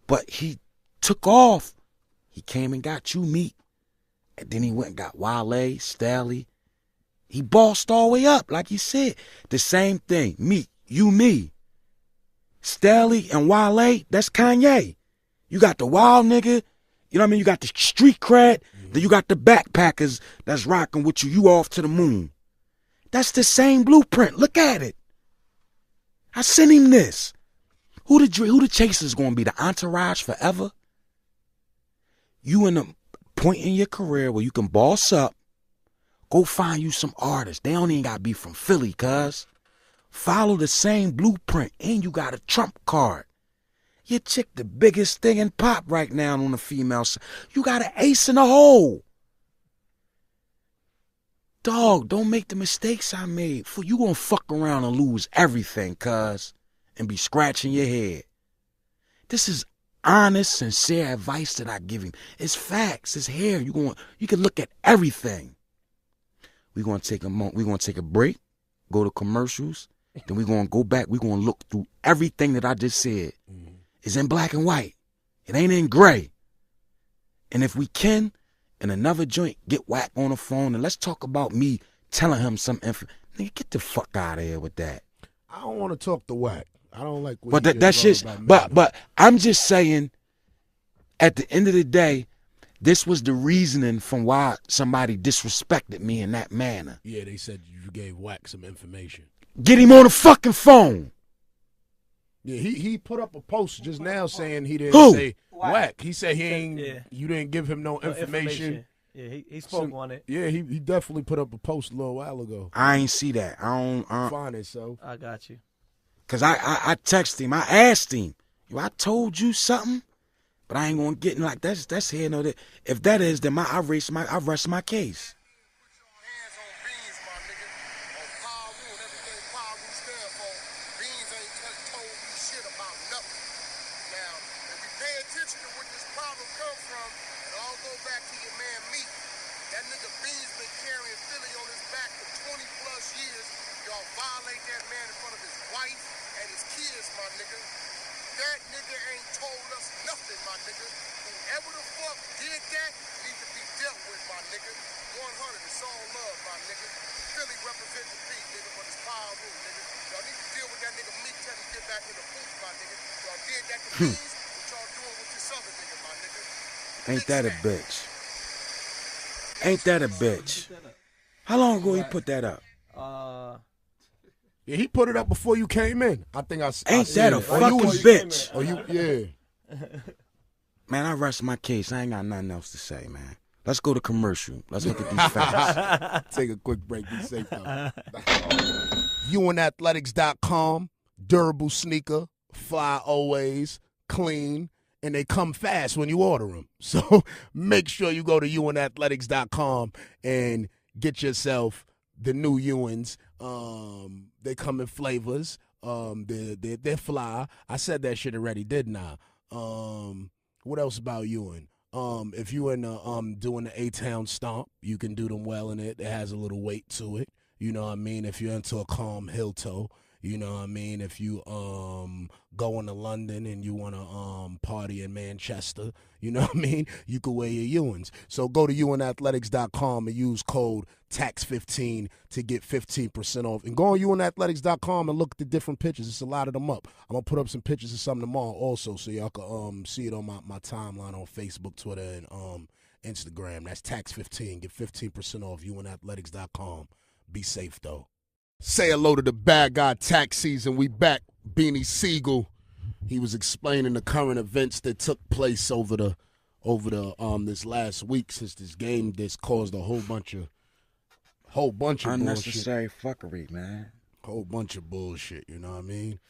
But he took off. He came and got you, Meek. And then he went and got Wale, Stally. He bossed all the way up, like you said. The same thing. Meek, you, me. Stally and Wale, that's Kanye. You got the wild nigga. You know what I mean? You got the street cred. Then you got the backpackers that's rocking with you. You off to the moon. That's the same blueprint. Look at it. I sent him this. Who the chaser's gonna be? The entourage forever? You in a point in your career where you can boss up. Go find you some artists. They don't even gotta be from Philly, cuz. Follow the same blueprint, and you got a trump card. Your chick the biggest thing in pop right now on the female side. You got an ace in the hole. Dog, don't make the mistakes I made. You gonna fuck around and lose everything, cuz, and be scratching your head. This is honest, sincere advice that I give him. It's facts. It's here. You can look at everything. We're gonna take a break, go to commercials, then we're gonna go back. We're gonna look through everything that I just said. It's in black and white. It ain't in gray. And if we can, in another joint, get Whack on the phone and let's talk about me telling him some info. Nigga, get the fuck out of here with that. I don't want to talk to Whack. I don't like what But that shit's, but I'm just saying, at the end of the day, this was the reasoning from why somebody disrespected me in that manner. Yeah, they said you gave Whack some information. Get him on the fucking phone. Yeah, he put up a post just now saying he didn't Who? say Whack. He said you didn't give him no information. Yeah, he spoke on it. Yeah, he definitely put up a post a little while ago. I ain't see that. I don't find it, so I got you. Cause I texted him. I asked him, yo, I told you something, but I ain't gonna get in like that's here no that. If that is, then I rest my case. Ain't that a bitch? Ain't that a bitch? How long ago he put that up? Yeah, he put it up before you came in. I think I Ain't that a fucking bitch? Oh, yeah. Man, I rest my case. I ain't got nothing else to say, man. Let's go to commercial. Let's look at these facts. Take a quick break. Be safe, though. UNathletics.com. Durable sneaker. Fly always. Clean. and they come fast when you order them. So make sure you go to ewanathletics.com and get yourself the new Ewans. They come in flavors. They're fly. I said that shit already, didn't I? What else about Ewan? If you in doing the A-Town stomp, you can do them well in it. It has a little weight to it. You know what I mean? If you're into a calm heel toe, you know what I mean? If you going to London and you want to party in Manchester, you know what I mean? You could wear your Ewans. So go to ewanathletics.com and use code TAX15 to get 15% off. And go on ewanathletics.com and look at the different pictures. It's a lot of them up. I'm going to put up some pictures of some tomorrow also so y'all can see it on my timeline on Facebook, Twitter, and Instagram. That's TAX15. Get 15% off ewanathletics.com. Be safe, though. Say hello to the bad guy tax season. We back. Beanie Sigel. He was explaining the current events that took place over the this last week since this game that's caused a whole bunch of unnecessary bullshit. Fuckery, man. Whole bunch of bullshit, you know what I mean?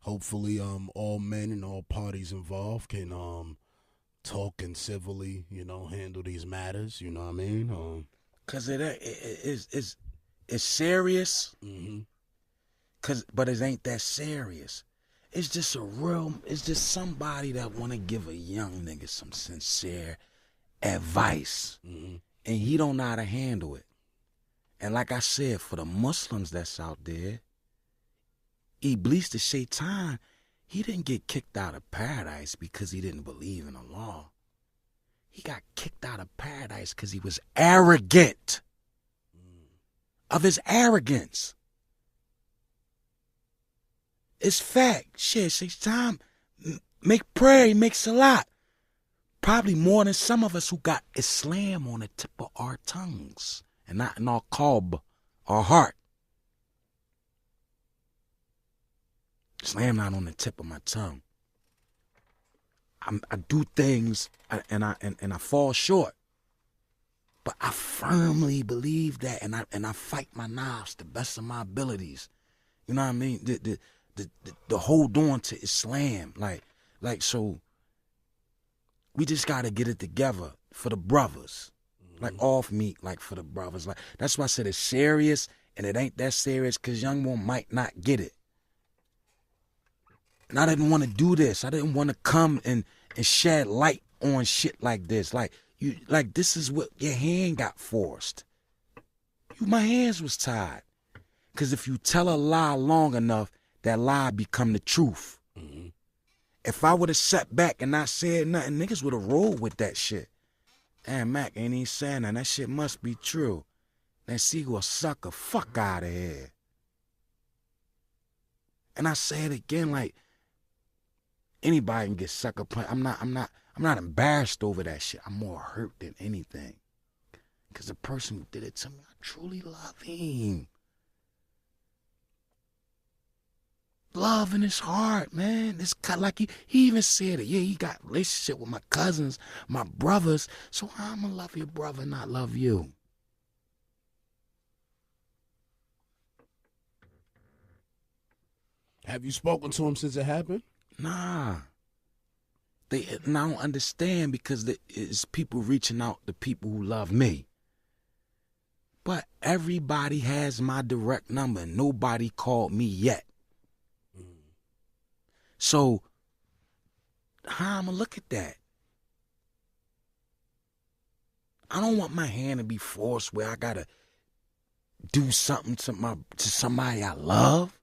Hopefully all men and all parties involved can talk and civilly, handle these matters, you know what I mean? Cause it's serious. Mm-hmm. But it ain't that serious. It's just somebody that want to give a young nigga some sincere advice. Mm-hmm. And he don't know how to handle it. And like I said, for the Muslims that's out there, Iblis the Shaitan, he didn't get kicked out of paradise because he didn't believe in Allah. He got kicked out of paradise because he was arrogant. Of his arrogance. It's fact. Shit, Shaitan make prayer, he makes a lot. Probably more than some of us who got Islam on the tip of our tongues and not in our qalb, our heart. Islam not on the tip of my tongue. I do things and I fall short. But I firmly believe that, and I fight my knives to the best of my abilities. You know what I mean? The hold on to Islam, like so. We just gotta get it together for the brothers, like off Meek, like for the brothers. Like that's why I said it's serious, and it ain't that serious because young one might not get it. And I didn't want to do this. I didn't want to come and shed light on shit like this, Like this is what your hand got forced. My hands was tied. Cause if you tell a lie long enough, that lie become the truth. Mm-hmm. If I would have sat back and not said nothing, niggas would have rolled with that shit. Damn, Mac ain't even saying that. That shit must be true. That Sigel a sucker. Fuck out of here. And I say it again, like anybody can get sucker punched. I'm not embarrassed over that shit. I'm more hurt than anything. Because the person who did it to me, I truly love him. Love in his heart, man. It's like he even said it. Yeah, he got a relationship with my cousins, my brothers. So I'm going to love your brother, not love you. Have you spoken to him since it happened? Nah. I don't understand because it's people reaching out to people who love me. But everybody has my direct number and nobody called me yet. So, how I'm going to look at that? I don't want my hand to be forced where I got to do something to somebody I love.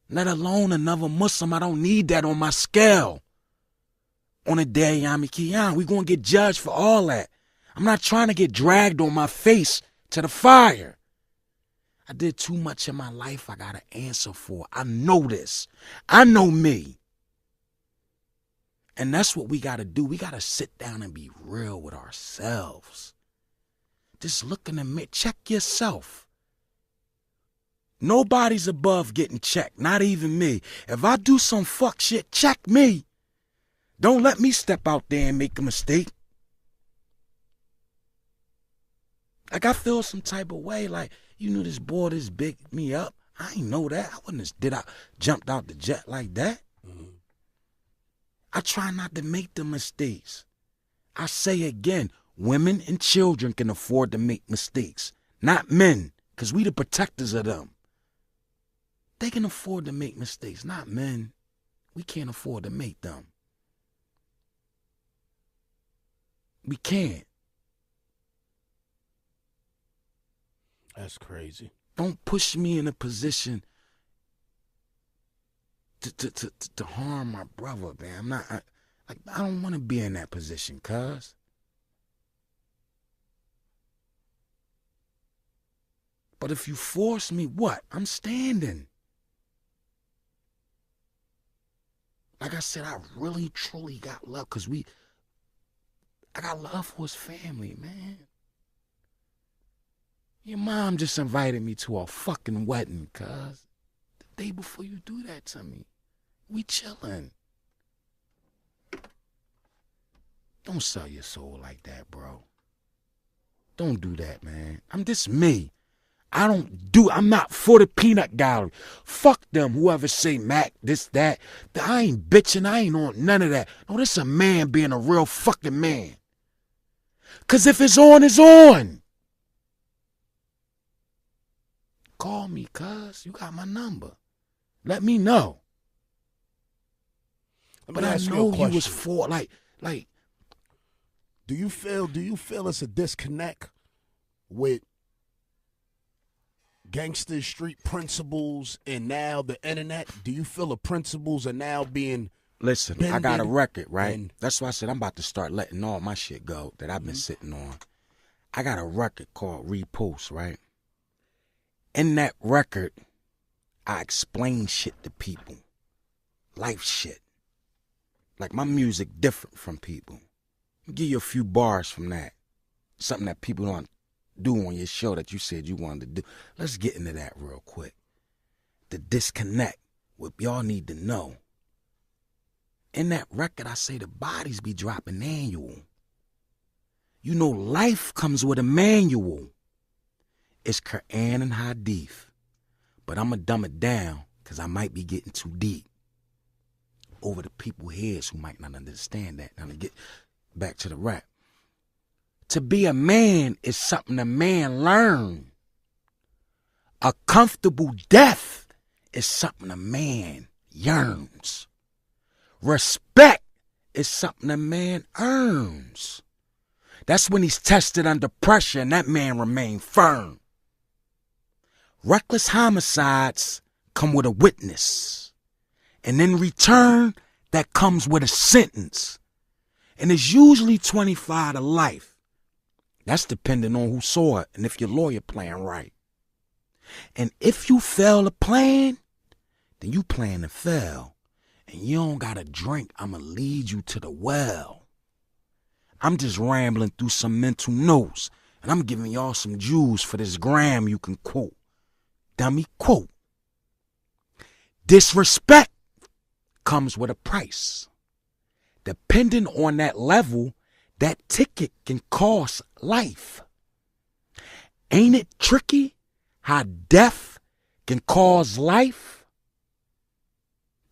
Let alone another Muslim. I don't need that on my scale. On a day, Yami Kiyan, we're going to get judged for all that. I'm not trying to get dragged on my face to the fire. I did too much in my life I got to answer for. I know this. I know me. And that's what we got to do. We got to sit down and be real with ourselves. Just look in the mirror. Check yourself. Nobody's above getting checked, not even me. If I do some fuck shit, check me. Don't let me step out there and make a mistake. Like I feel some type of way, like, you knew this boy this big me up. I ain't know that. I wouldn't have jumped out the jet like that. Mm-hmm. I try not to make the mistakes. I say again, women and children can afford to make mistakes, not men, because we the protectors of them. They can afford to make mistakes, not men. We can't afford to make them. We can't. That's crazy. Don't push me in a position to harm my brother, man. I don't want to be in that position, cuz. But if you force me, what? I'm standing. Like I said, I really, truly got love, because I got love for his family, man. Your mom just invited me to a fucking wedding, cuz. The day before you do that to me. We chillin'. Don't sell your soul like that, bro. Don't do that, man. I'm just me. I'm not for the peanut gallery. Fuck them, whoever say Mac, this, that. I ain't bitching, I ain't on none of that. No, this a man being a real fucking man. Cause if it's on, it's on. Call me, cuz. You got my number. Let me know. But I know you was for, like. Do you feel it's a disconnect with gangster street principles and now the internet? Do you feel the principles are now being Listen, bended? I got a record, right? That's why I said I'm about to start letting all my shit go that I've been sitting on. I got a record called Repost, right? In that record, I explain shit to people. Life shit. Like, my music different from people. I'll give you a few bars from that. Something that people don't do on your show that you said you wanted to do. Let's get into that real quick. The disconnect. What y'all need to know. In that record, I say the bodies be dropping annual. You know, life comes with a manual. It's Quran and Hadith. But I'm going to dumb it down because I might be getting too deep over the people's heads who might not understand that. Now, to get back to the rap. To be a man is something a man learns. A comfortable death is something a man yearns. Respect is something a man earns. That's when he's tested under pressure and that man remains firm. Reckless homicides come with a witness. And in return, that comes with a sentence. And it's usually 25 to life. That's depending on who saw it and if your lawyer playing right. And if you fail to plan, then you plan to fail. And you don't got to drink. I'ma lead you to the well. I'm just rambling through some mental notes. And I'm giving y'all some Jews for this gram you can quote. Dummy quote. Disrespect comes with a price. Depending on that level, that ticket can cost life. Ain't it tricky how death can cause life?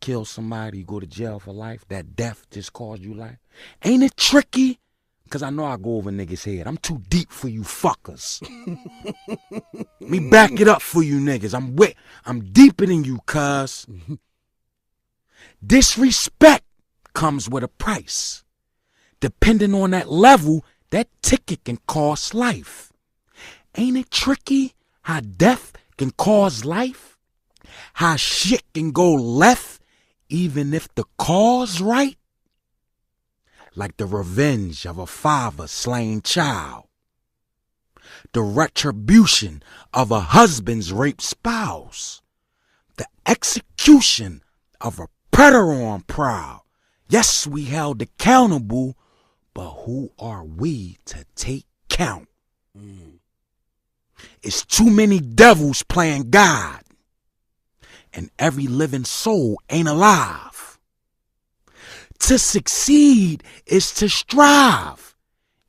Kill somebody, you go to jail for life. That death just caused you life. Ain't it tricky? Because I know I go over niggas' head. I'm too deep for you fuckers. Let me back it up for you niggas. I'm deeper than you, cuz. Disrespect comes with a price. Depending on that level, that ticket can cost life. Ain't it tricky how death can cause life? How shit can go left even if the cause right? Like the revenge of a father slain child. The retribution of a husband's raped spouse. The execution of a predator on prowl. Yes, we held accountable, but who are we to take count? It's too many devils playing God, and every living soul ain't alive. To succeed is to strive,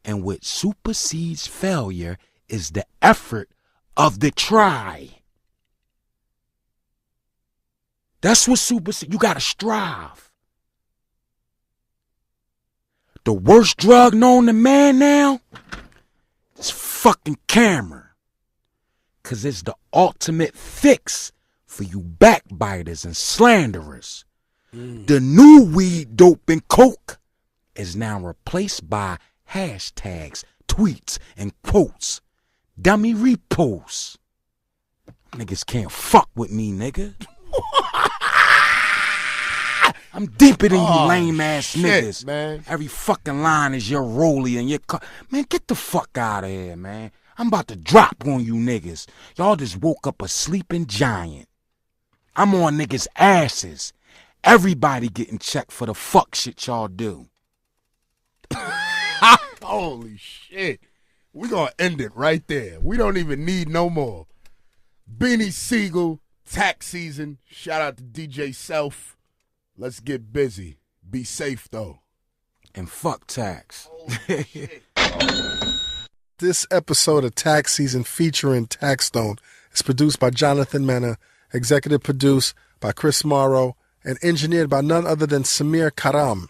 and what supersedes failure is the effort of the try. That's what supersedes. You gotta strive. The worst drug known to man now is fucking camera. Cause it's the ultimate fix for you backbiters and slanderers. The new weed, dope, and coke is now replaced by hashtags, tweets, and quotes. Dummy reposts. Niggas can't fuck with me, nigga. I'm deeper than you lame ass niggas. Man. Every fucking line is your rollie and your car. Man, get the fuck out of here, man. I'm about to drop on you niggas. Y'all just woke up a sleeping giant. I'm on niggas' asses. Everybody getting checked for the fuck shit y'all do. Holy shit. We gonna end it right there. We don't even need no more. Beanie Sigel, tax season. Shout out to DJ Self. Let's get busy. Be safe though. And fuck tax. This episode of Tax Season featuring Tax Stone is produced by Jonathan Mena, executive produced by Chris Morrow, and engineered by none other than Samir Karam.